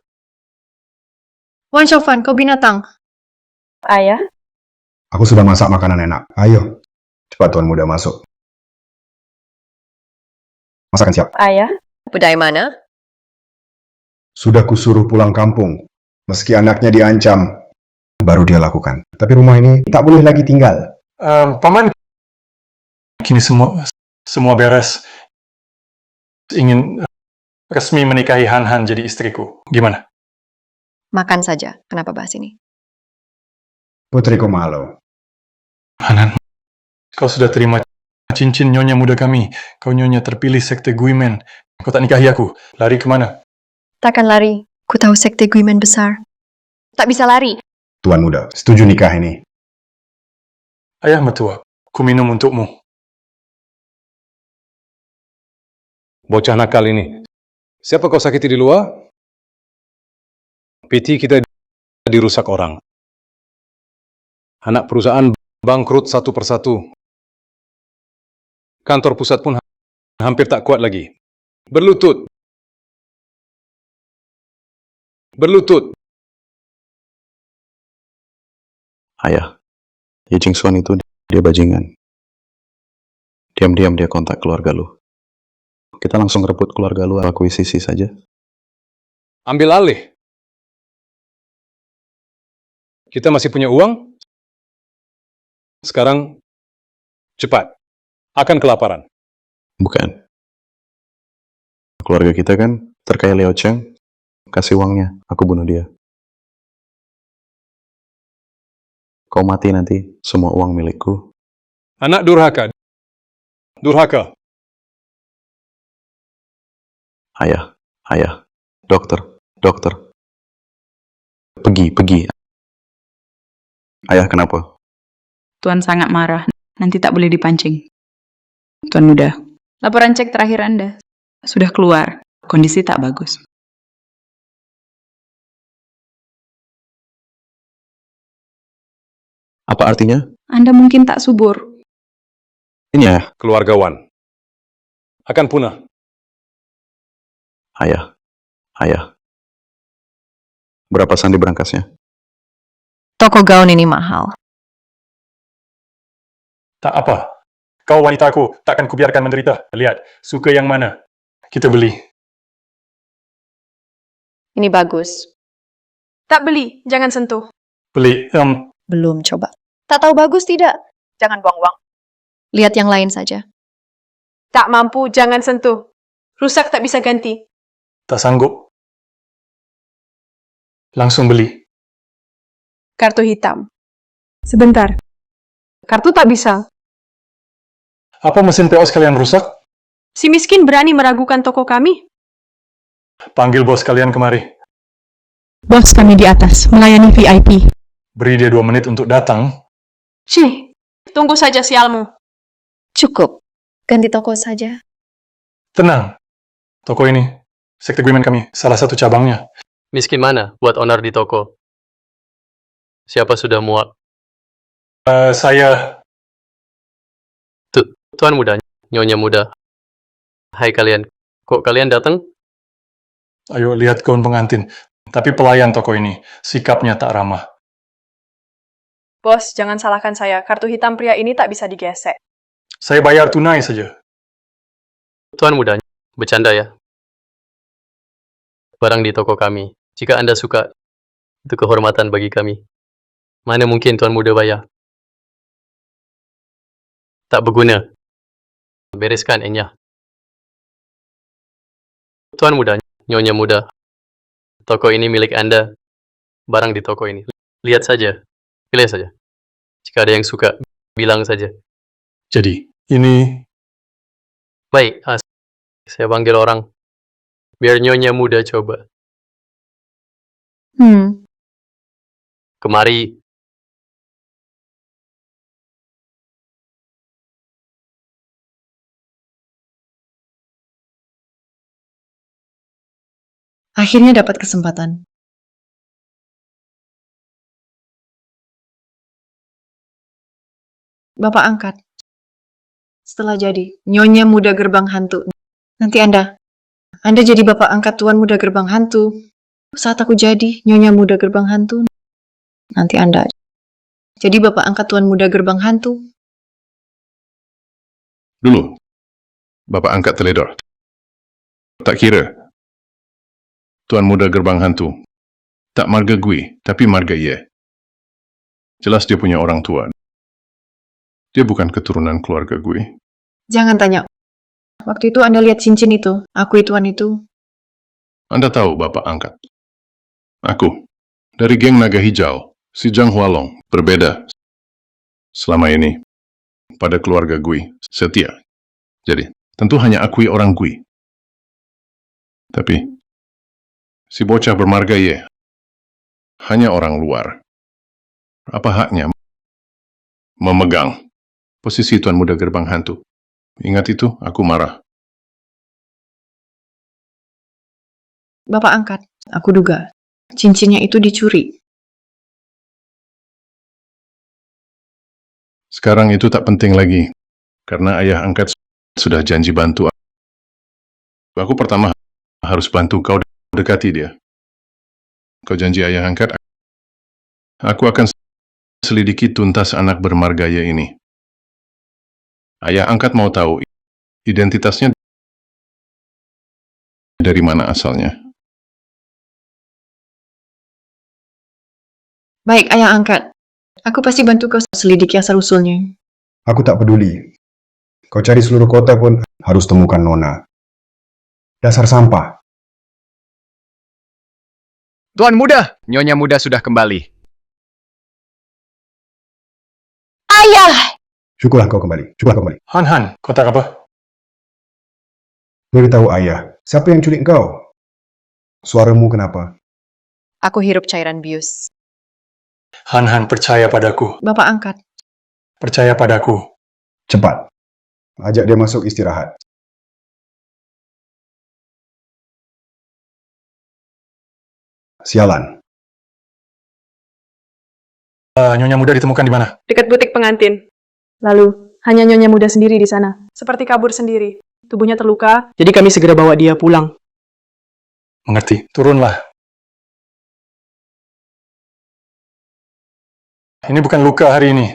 S8: Wan Xiaofan, kau binatang.
S9: Ayah?
S5: Aku sudah masak makanan enak. Ayo. Cepat Tuan Muda masuk. Masakan siap.
S9: Ayah? Budaya mana?
S5: Sudah kusuruh pulang kampung. Meski anaknya diancam, baru dia lakukan. Tapi rumah ini tak boleh lagi tinggal.
S1: Paman, kini semua beres. Ingin resmi menikahi Han jadi istriku. Gimana?
S9: Makan saja. Kenapa bahas ini?
S5: Putriku malu.
S1: Han, kau sudah terima cincin nyonya muda kami. Kau nyonya terpilih sekte Guimen. Kau tak nikahi aku. Lari kemana?
S9: Takkan lari. Ku tahu sekte Guimen besar. Tak bisa lari.
S5: Tuan Muda, setuju nikah ini.
S1: Ayah mertua, ku minum untukmu.
S13: Bocah nakal ini. Siapa kau sakiti di luar? PT kita dirusak orang. Anak perusahaan bangkrut satu persatu. Kantor pusat pun hampir tak kuat lagi. Berlutut. Berlutut.
S10: Ayah, Ye Jing Xuan itu dia bajingan. Diam-diam dia kontak keluarga lu. Kita langsung rebut keluarga lu akuisisi saja.
S13: Ambil alih. Kita masih punya uang. Sekarang, cepat. Akan kelaparan.
S10: Bukan. Keluarga kita kan terkaya Liao Cheng. Kasih uangnya, aku bunuh dia. Kau mati nanti, semua uang milikku.
S13: Anak durhaka. Durhaka.
S10: Ayah, dokter. Pergi. Ayah, kenapa?
S14: Tuan sangat marah. Nanti tak boleh dipancing. Tuan Muda, laporan cek terakhir Anda sudah keluar. Kondisi tak bagus.
S10: Apa artinya?
S14: Anda mungkin tak subur.
S10: Ini ya,
S13: Keluarga Wan. Akan punah.
S10: ayah. Berapa sandi berangkasnya?
S8: Toko gaun ini mahal.
S1: Tak apa. Kau wanitaku, takkan kubiarkan menderita. Lihat, suka yang mana? Kita beli.
S9: Ini bagus.
S2: Tak beli, jangan sentuh.
S1: Beli.
S9: Belum coba. Tak tahu bagus tidak? Jangan buang-buang. Lihat yang lain saja.
S2: Tak mampu, jangan sentuh. Rusak tak bisa ganti.
S1: Tak sanggup. Langsung beli.
S2: Kartu hitam. Sebentar. Kartu tak bisa.
S1: Apa mesin POS kalian rusak?
S2: Si miskin berani meragukan toko kami.
S1: Panggil bos kalian kemari.
S2: Bos kami di atas, melayani VIP.
S1: Beri dia 2 menit untuk datang.
S2: Cih, tunggu saja sialmu.
S9: Cukup. Ganti toko saja.
S1: Tenang. Toko ini, Sekte Guimen kami, salah satu cabangnya.
S4: Miskin mana buat owner di toko? Siapa sudah muak?
S1: Saya...
S4: Tuan Muda, Nyonya Muda. Hai kalian, kok kalian datang?
S1: Ayo lihat gaun pengantin. Tapi pelayan toko ini, sikapnya tak ramah.
S2: Bos, jangan salahkan saya. Kartu hitam pria ini tak bisa digesek.
S1: Saya bayar tunai saja.
S4: Tuan Muda, bercanda ya. Barang di toko kami. Jika Anda suka, itu kehormatan bagi kami. Mana mungkin Tuan Muda bayar? Tak berguna. Bereskan Enya. Tuan Muda, Nyonya Muda. Toko ini milik Anda. Barang di toko ini. Lihat saja. Pilih saja. Jika ada yang suka, bilang saja.
S1: Jadi, ini...
S4: Baik, saya panggil orang. Biar Nyonya Muda coba. Kemari.
S8: Akhirnya dapat kesempatan. Bapak angkat. Setelah jadi Nyonya Muda Gerbang Hantu. Nanti Anda jadi Bapak angkat Tuan Muda Gerbang Hantu. Saat aku jadi Nyonya Muda Gerbang Hantu. Nanti Anda jadi Bapak angkat Tuan Muda Gerbang Hantu.
S6: Dulu, Bapak angkat teledor. Tak kira. Tuan Muda Gerbang Hantu. Tak marga Gui, tapi marga Ye. Jelas dia punya orang tua. Dia bukan keturunan keluarga Gui.
S8: Jangan tanya. Waktu itu Anda lihat cincin itu. Aku ituan itu.
S6: Anda tahu Bapak angkat. Aku, dari geng Naga Hijau, si Zhang Hualong, berbeda. Selama ini, pada keluarga Gui, setia. Jadi, tentu hanya akui orang Gui. Tapi, si bocah bermarga Ye, hanya orang luar. Apa haknya memegang posisi Tuan Muda Gerbang Hantu? Ingat itu, aku marah.
S8: Bapak angkat. Aku duga. Cincinnya itu dicuri.
S6: Sekarang itu tak penting lagi, karena ayah angkat sudah janji bantu. Aku pertama harus bantu kau dekati dia. Kau janji ayah angkat, aku akan selidiki tuntas anak bermargaya ini. Ayah angkat mau tahu identitasnya dari mana asalnya.
S8: Baik, ayah angkat. Aku pasti bantu kau selidiki asal-usulnya.
S5: Aku tak peduli. Kau cari seluruh kota pun harus temukan Nona. Dasar sampah.
S3: Tuan muda, Nyonya muda sudah kembali.
S9: Ayah!
S5: Syukurlah kau kembali. Syukurlah kau kembali.
S1: Han, kau tak apa?
S5: Beritahu ayah, siapa yang culik kau? Suaramu kenapa?
S9: Aku hirup cairan bius.
S1: Han, percaya padaku.
S8: Bapak angkat.
S1: Percaya padaku.
S5: Cepat. Ajak dia masuk istirahat. Sialan.
S1: Nyonya muda ditemukan di mana?
S2: Dekat butik pengantin. Lalu, hanya Nyonya muda sendiri di sana. Seperti kabur sendiri. Tubuhnya terluka.
S15: Jadi kami segera bawa dia pulang.
S1: Mengerti. Turunlah. Ini bukan luka hari ini.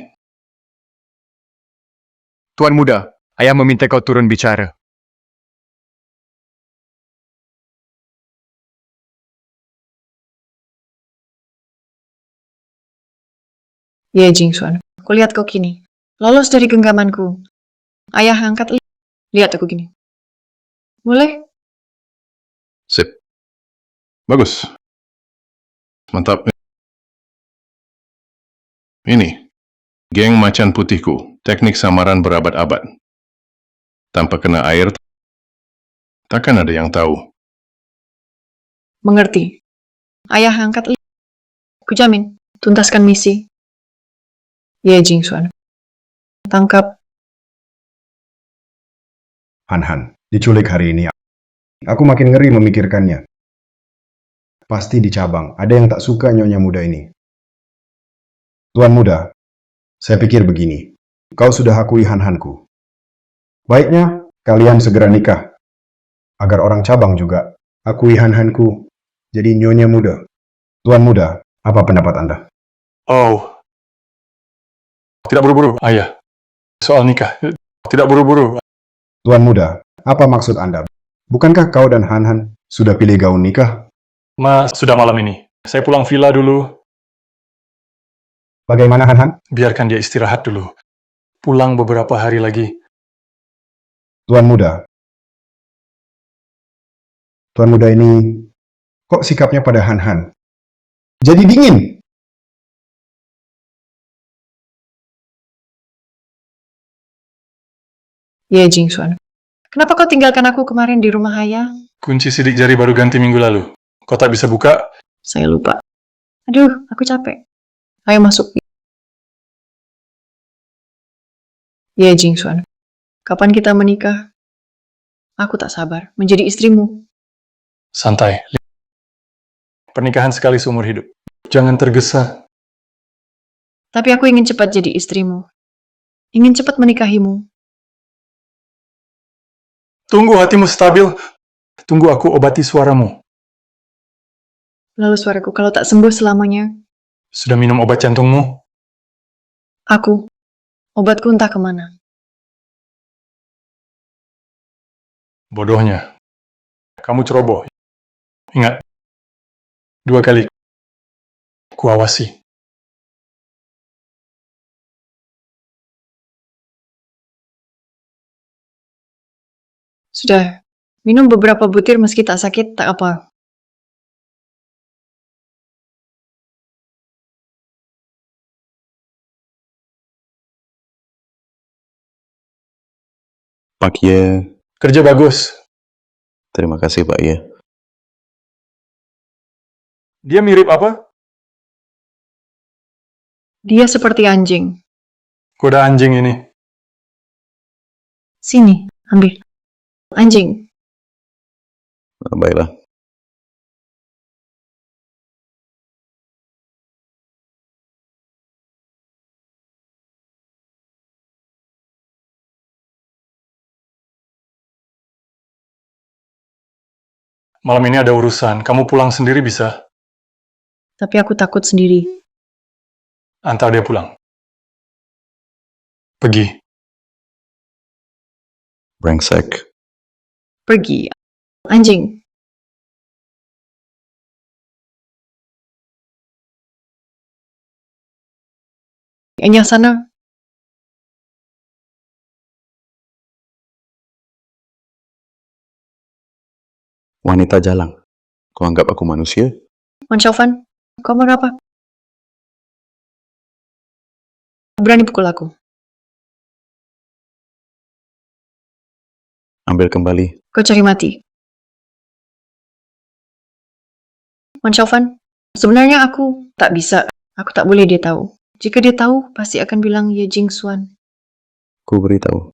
S3: Tuan muda, ayah meminta kau turun bicara.
S8: Ye Jingxuan, aku lihat kau kini. Lolos dari genggamanku. Ayah angkat, lihat aku gini. Boleh?
S6: Sip. Bagus. Mantap. Ini, geng macan putihku, teknik samaran berabad-abad. Tanpa kena air, takkan ada yang tahu.
S8: Mengerti. Ayah angkat, aku jamin, tuntaskan misi. Ye Jingxuan. Tangkap.
S5: Han, diculik hari ini. Aku makin ngeri memikirkannya. Pasti di cabang, ada yang tak suka Nyonya muda ini. Tuan muda, saya pikir begini. Kau sudah akui Han-Hanku. Baiknya, kalian segera nikah. Agar orang cabang juga akui Han-Hanku jadi Nyonya muda. Tuan muda, apa pendapat Anda?
S1: Oh. Tidak buru-buru, ayah. Soal nikah. Tidak buru-buru.
S5: Tuan muda, apa maksud Anda? Bukankah kau dan Han sudah pilih gaun nikah?
S1: Sudah malam ini. Saya pulang villa dulu.
S5: Bagaimana Han?
S1: Biarkan dia istirahat dulu. Pulang beberapa hari lagi.
S5: Tuan muda ini, kok sikapnya pada Han? Jadi dingin.
S8: Ye Jingxuan. Kenapa kau tinggalkan aku kemarin di rumah ayah?
S1: Kunci sidik jari baru ganti minggu lalu. Kau tak bisa buka?
S8: Saya lupa. Aduh, aku capek. Ayo masuk. Ye Jingxuan. Kapan kita menikah? Aku tak sabar menjadi istrimu.
S1: Santai. Pernikahan sekali seumur hidup. Jangan tergesa.
S8: Tapi aku ingin cepat jadi istrimu. Ingin cepat menikahimu.
S1: Tunggu hatimu stabil. Tunggu aku obati suaramu.
S8: Lalu suaraku kalau tak sembuh selamanya.
S1: Sudah minum obat jantungmu?
S8: Aku. Obatku entah kemana.
S1: Bodohnya. Kamu ceroboh. Ingat. 2 kali. Kuawasi.
S8: Sudah. Minum beberapa butir meski tak sakit, tak apa.
S10: Pak Ye.
S1: Kerja bagus.
S10: Terima kasih Pak Ye.
S1: Dia mirip apa?
S8: Dia seperti anjing.
S1: Kuda anjing ini.
S8: Sini, ambil. Anjing.
S10: Baiklah.
S1: Malam ini ada urusan. Kamu pulang sendiri bisa?
S8: Tapi aku takut sendiri.
S1: Antar dia pulang. Pergi.
S10: Brengsek.
S8: Pergi. Anjing. Enya sana.
S10: Wanita jalang. Kau anggap aku manusia?
S8: Wan Syaufan, kau mengapa? Berani pukul aku.
S10: Ambil kembali.
S8: Kau cari mati. Wan Syaufan, sebenarnya aku tak bisa. Aku tak boleh dia tahu. Jika dia tahu, pasti akan bilang Ye Jingxuan.
S10: Ku beritahu.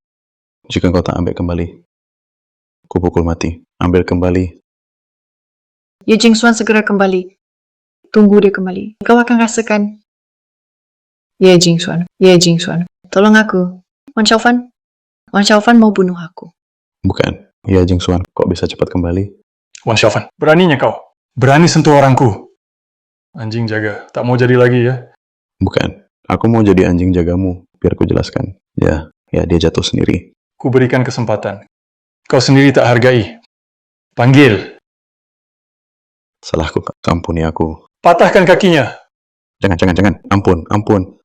S10: Jika kau tak ambil kembali, ku pukul mati. Ambil kembali.
S8: Ye Jingxuan segera kembali. Tunggu dia kembali. Kau akan rasakan. Ye Jingxuan, Ye Jingxuan. Tolong aku. Wan Syaufan mau bunuh aku.
S10: Bukan. Ya, Jingxuan. Kok bisa cepat kembali?
S1: Wan Syaufan, beraninya kau. Berani sentuh orangku. Anjing jaga. Tak mau jadi lagi ya.
S10: Bukan. Aku mau jadi anjing jagamu. Biar ku jelaskan. Ya, dia jatuh sendiri.
S1: Ku berikan kesempatan. Kau sendiri tak hargai. Panggil.
S10: Salahku, ampuni aku.
S1: Patahkan kakinya.
S10: Jangan. Ampun.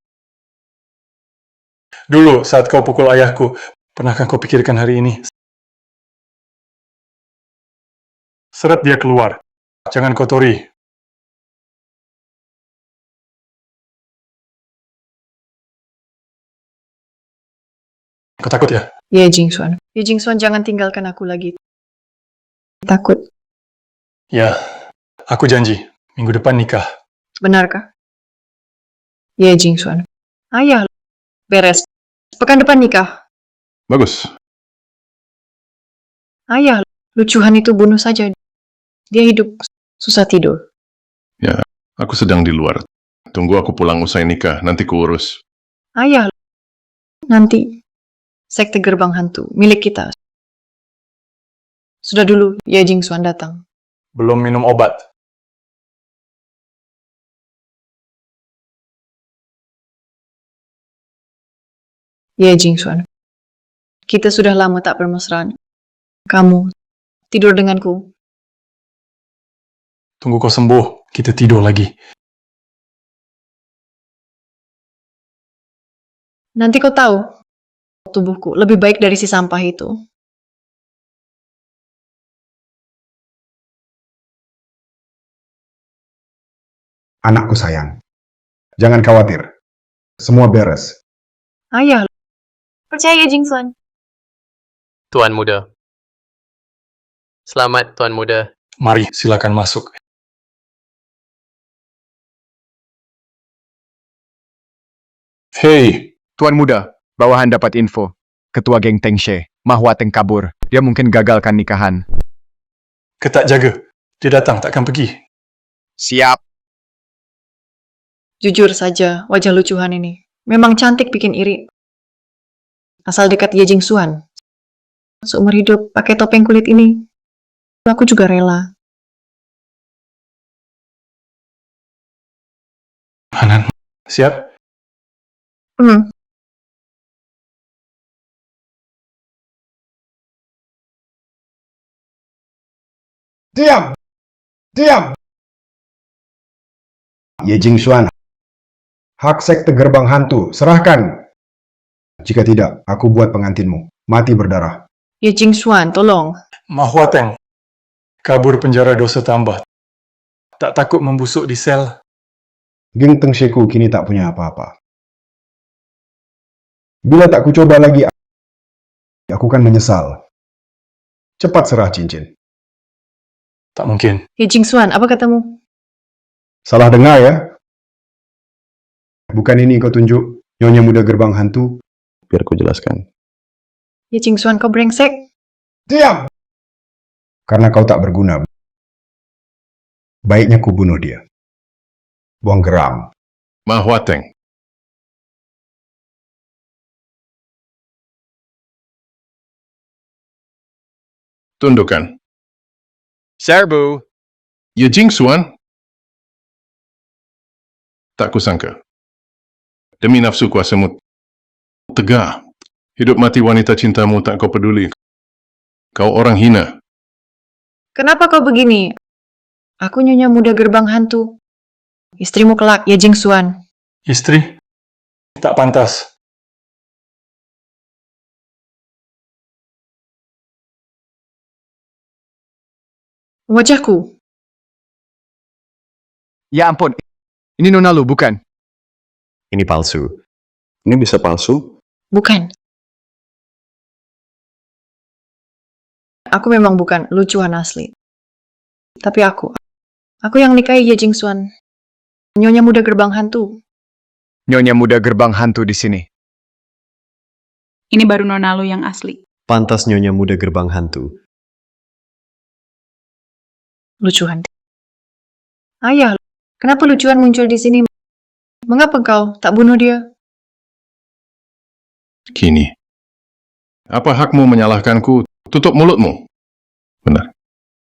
S1: Dulu saat kau pukul ayahku, pernahkah kau pikirkan hari ini? Seret dia keluar. Jangan kotori. Kau takut ya?
S8: Ye Jingxuan. Ye Jingxuan, jangan tinggalkan aku lagi. Takut.
S1: Ya, aku janji. Minggu depan nikah.
S8: Benarkah? Ye Jingxuan. Ayah, beres. Pekan depan nikah.
S6: Bagus.
S8: Ayah, lucuhan itu bunuh saja. Dia hidup, susah tidur.
S6: Ya, aku sedang di luar. Tunggu aku pulang usai nikah, nanti ku urus.
S8: Ayah, nanti sekte gerbang hantu milik kita. Sudah dulu Ye Jingxuan datang.
S1: Belum minum obat.
S8: Ye Jingxuan. Kita sudah lama tak bermesraan. Kamu tidur denganku.
S1: Tunggu kau sembuh, kita tidur lagi.
S8: Nanti kau tahu, tubuhku lebih baik dari si sampah itu.
S5: Anakku sayang, jangan khawatir. Semua beres.
S8: Ayah, percaya Ye Jingxuan.
S4: Tuan muda. Selamat, Tuan muda.
S1: Mari, silakan masuk. Hei,
S3: Tuan muda, bawahan dapat info. Ketua geng Tengshe, Mahua Teng kabur. Dia mungkin gagalkan nikahan.
S1: ketak jaga. Dia datang, takkan pergi.
S3: Siap.
S8: Jujur saja, wajah lucuhan ini. Memang cantik bikin iri. Asal dekat Ye Jingxuan. Seumur hidup pakai topeng kulit ini. Aku juga rela.
S1: Hanan, siap?
S8: Hmm.
S5: Diam! Diam! Ye Jingxuan, hak sekte gerbang hantu, serahkan. Jika tidak, aku buat pengantinmu. Mati berdarah.
S8: Ye Jingxuan, tolong.
S1: Mahua Teng, kabur penjara dosa tambah. Tak takut membusuk di sel.
S5: Geng Tengsheku kini tak punya apa-apa. Bila tak kucoba lagi, aku kan menyesal. Cepat serah cincin.
S1: Tak mungkin.
S8: Ye Jingxuan, apa katamu?
S5: Salah dengar ya? Bukan ini kau tunjuk nyonya muda gerbang hantu?
S10: Biar ku jelaskan.
S8: Ye Jingxuan, kau brengsek.
S5: Diam! Karena kau tak berguna. Baiknya ku bunuh dia. Buang geram.
S6: Mahua Teng. Tundukkan.
S3: Serbu.
S6: Ye Jingxuan? Tak kusangka. Demi nafsu kuasamu tegar. Hidup mati wanita cintamu tak kau peduli. Kau orang hina.
S8: Kenapa kau begini? Aku nyonya muda gerbang hantu. Istrimu kelak, Ye Jingxuan.
S1: Istri? Tak pantas.
S8: Wajahku.
S3: Ya ampun, ini Nona Lu, bukan?
S11: Ini palsu. Ini bisa palsu?
S8: Bukan. Aku memang bukan lucuan asli. Tapi aku yang nikahi Ye Jingxuan. Nyonya muda gerbang hantu.
S3: Nyonya muda gerbang hantu di sini.
S14: Ini baru Nona Lu yang asli.
S11: Pantas nyonya muda gerbang hantu.
S8: Lucuan. Ayah, kenapa lucuan muncul di sini? Mengapa kau tak bunuh dia?
S6: Kini. Apa hakmu menyalahkanku? Tutup mulutmu. Benar.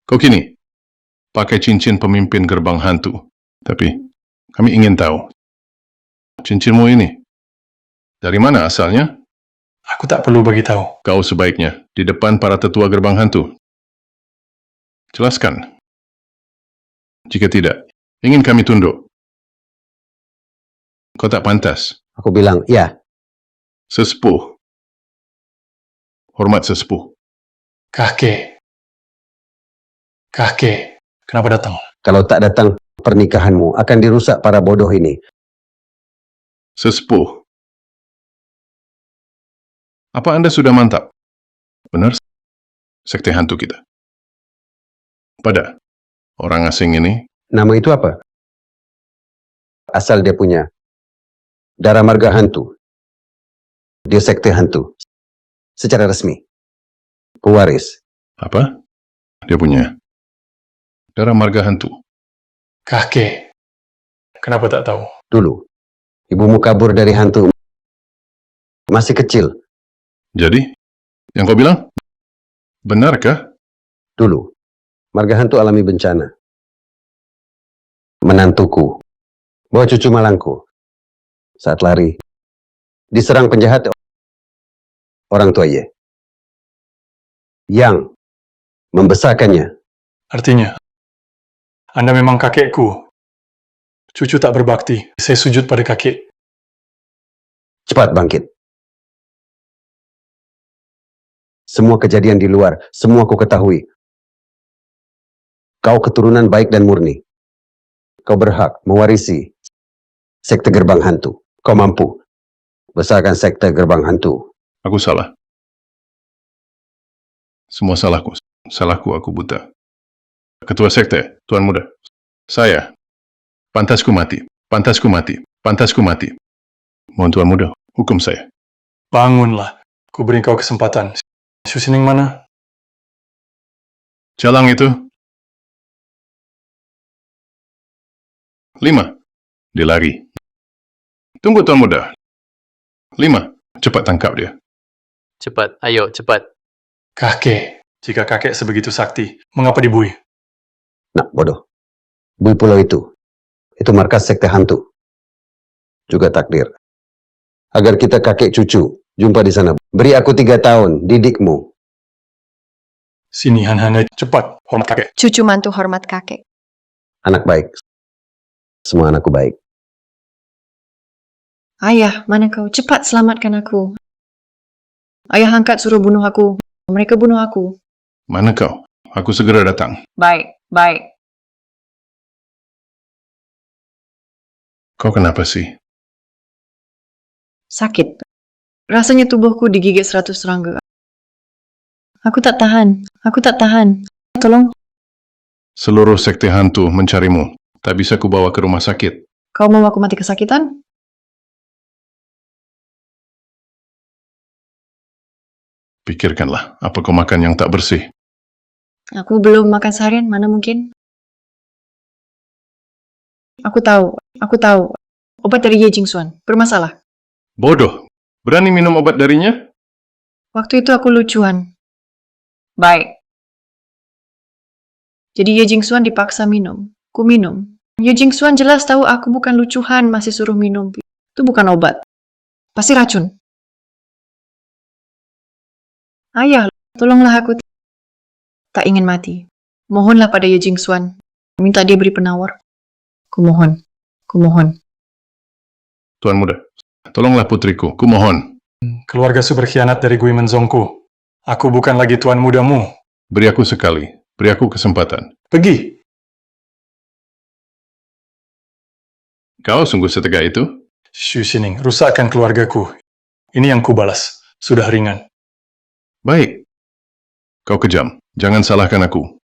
S6: Kau kini pakai cincin pemimpin gerbang hantu. Tapi kami ingin tahu. Cincinmu ini dari mana asalnya?
S1: Aku tak perlu bagi tahu.
S6: Kau sebaiknya di depan para tetua gerbang hantu. Jelaskan. Jika tidak, ingin kami tunduk. Kau tak pantas.
S7: Aku bilang, ya.
S6: Sesepuh. Hormat sesepuh.
S1: Kakek. Kakek. Kenapa datang?
S7: Kalau tak datang, pernikahanmu akan dirusak para bodoh ini.
S6: Sesepuh. Apa Anda sudah mantap? Benar? Sekte hantu kita. Pada orang asing ini,
S7: Nama itu apa? Asal dia punya darah marga hantu. Dia sekte hantu. Secara resmi. Pewaris.
S6: apa? Dia punya darah marga hantu.
S1: Kakek. Kenapa tak tahu?
S7: Dulu, ibumu kabur dari hantu. Masih kecil.
S6: Jadi, yang kau bilang? Benarkah?
S7: Dulu, marga hantu alami bencana. Menantuku, bawa cucu malangku. Saat lari, diserang penjahat orang tua Ye. Yang membesarkannya.
S1: Artinya, Anda memang kakekku. Cucu tak berbakti. Saya sujud pada kakek.
S7: Cepat bangkit. Semua kejadian di luar, semua ku ketahui. Kau keturunan baik dan murni. Kau berhak mewarisi sekte gerbang hantu. Kau mampu besarkan sekte gerbang hantu.
S6: Aku salah. Semua salahku. Salahku aku buta. Ketua sekte, Tuan Muda. Saya. Pantasku mati. Pantasku mati. Pantasku mati. Mohon Tuan Muda, hukum saya.
S1: Bangunlah. Ku beri kau kesempatan. Susining mana?
S6: Jalang itu. 5. Dia lari. Tunggu Tuan Muda. 5. Cepat tangkap dia.
S4: Cepat, ayo, cepat.
S1: Kakek. Jika kakek sebegitu sakti, mengapa dibui?
S7: Nak bodoh. Bui Pulau itu markas sekte hantu. Juga takdir. Agar kita kakek cucu jumpa di sana. Beri aku 3 tahun, didikmu.
S1: Sini, Han-Han, cepat. Hormat kakek.
S9: Cucu mantu hormat kakek.
S7: Anak baik. Semua anakku baik.
S8: Ayah, mana kau? Cepat selamatkan aku. Ayah angkat suruh bunuh aku. Mereka bunuh aku.
S6: Mana kau? Aku segera datang.
S14: Baik, baik.
S6: Kau kenapa sih?
S8: Sakit. Rasanya tubuhku digigit 100 serangga. Aku tak tahan. Aku tak tahan. Tolong.
S6: Seluruh sekte hantu mencarimu. Tak bisa kubawa ke rumah sakit.
S8: Kau mau aku mati kesakitan?
S6: Pikirkanlah, apa kau makan yang tak bersih?
S8: Aku belum makan seharian, mana mungkin? Aku tahu. Obat dari Ye Jingxuan, bermasalah.
S6: Bodoh. Berani minum obat darinya?
S8: Waktu itu aku lucuan.
S14: Baik.
S8: Jadi Ye Jingxuan dipaksa minum. Ku minum. Ye Jingxuan jelas tahu aku bukan lucuhan, masih suruh minum. Itu bukan obat. Pasti racun. Ayah, tolonglah aku. Tak ingin mati. Mohonlah pada Ye Jingxuan. Minta dia beri penawar. Kumohon. Kumohon.
S6: Tuan Muda, tolonglah putriku, kumohon.
S1: Keluarga Su berkhianat dari Gui Menzongku. Aku bukan lagi tuan mudamu.
S6: Beri aku sekali, beri aku kesempatan.
S1: Pergi!
S6: Kau sungguh setegak itu?
S1: Xu Xining, rusakkan keluargaku. Ini yang kubalas. Sudah ringan.
S6: Baik. Kau kejam, jangan salahkan aku.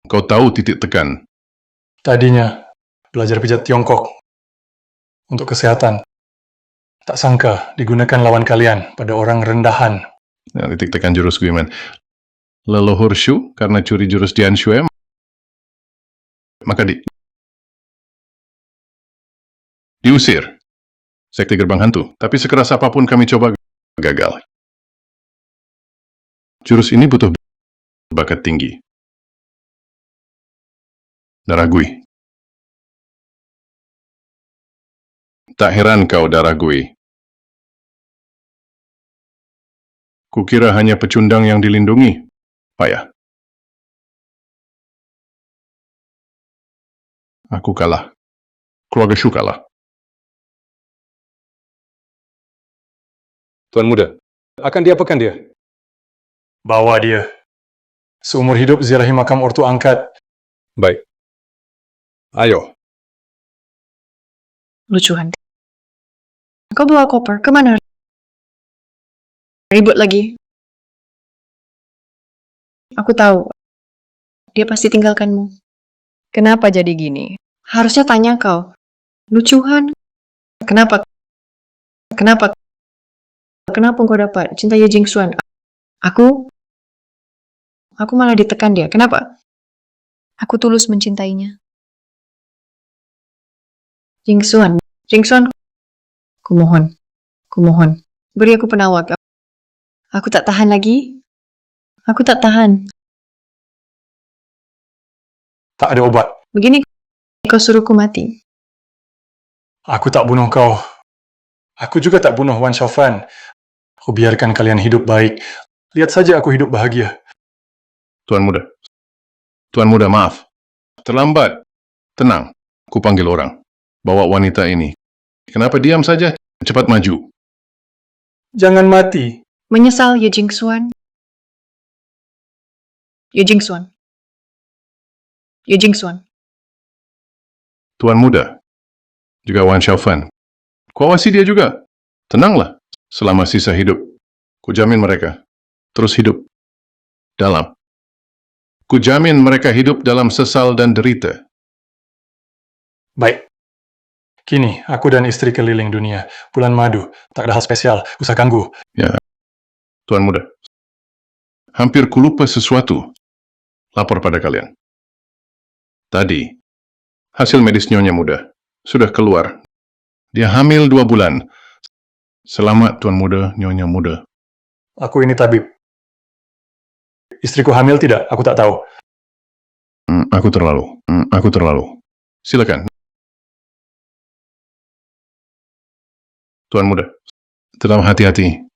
S6: Kau tahu titik tekan.
S1: Tadinya, belajar pijat Tiongkok untuk kesehatan. Tak sangka digunakan lawan kalian pada orang rendahan.
S6: Nah, titik tekan jurus Guiman. Leluhur Shu karena curi jurus Dian Xue, maka diusir. Sekte gerbang hantu. Tapi sekeras apapun kami coba, gagal. Jurus ini butuh bakat tinggi. Darah Gui. Tak heran kau darah Gui. Kukira hanya pecundang yang dilindungi. Payah. Aku kalah. Keluarga Shu kalah.
S13: Tuan Muda, akan diapakan dia?
S1: Bawa dia. Seumur hidup ziarahi makam ortu angkat.
S13: Baik. Ayo.
S8: Lucuhan. Kau bawa koper, kemana? Ribut lagi. Aku tahu. Dia pasti tinggalkanmu.
S9: Kenapa jadi gini?
S8: Harusnya tanya kau. Lucuhan. Kenapa? Kenapa? Kenapa kau dapat cinta Ye Jingxuan? Aku malah ditekan dia. Kenapa?
S9: Aku tulus mencintainya.
S8: Jingxuan. Kumohon. Beri aku penawar. Aku tak tahan lagi. Aku tak tahan.
S1: Tak ada obat.
S8: Begini kau suruhku mati.
S1: Aku tak bunuh kau. Aku juga tak bunuh Wan Shaofan. Aku biarkan kalian hidup baik. Lihat saja aku hidup bahagia.
S6: Tuan Muda, maaf. Terlambat. Tenang. Ku panggil orang. Bawa wanita ini. Kenapa diam saja? Cepat maju.
S1: Jangan mati.
S8: Menyesal Ye Jingxuan. Ye Jingxuan. Ye Jingxuan.
S6: Tuan Muda. Juga Wan Shaofan. Ku awasi dia juga. Tenanglah. Selama sisa hidup. Ku jamin mereka terus hidup. Ku jamin mereka hidup dalam sesal dan derita.
S1: Baik. Kini, aku dan istri keliling dunia. Bulan madu. Tak ada hal spesial. Usah ganggu.
S6: Ya, Tuan Muda. Hampir ku lupa sesuatu. Lapor pada kalian. Tadi, hasil medis Nyonya Muda sudah keluar. Dia hamil 2 bulan. Selamat Tuan Muda, Nyonya Muda.
S1: Aku ini tabib. Istriku hamil tidak? Aku tak tahu.
S6: Aku terlalu. Silakan. Tuan Muda, tetap hati-hati.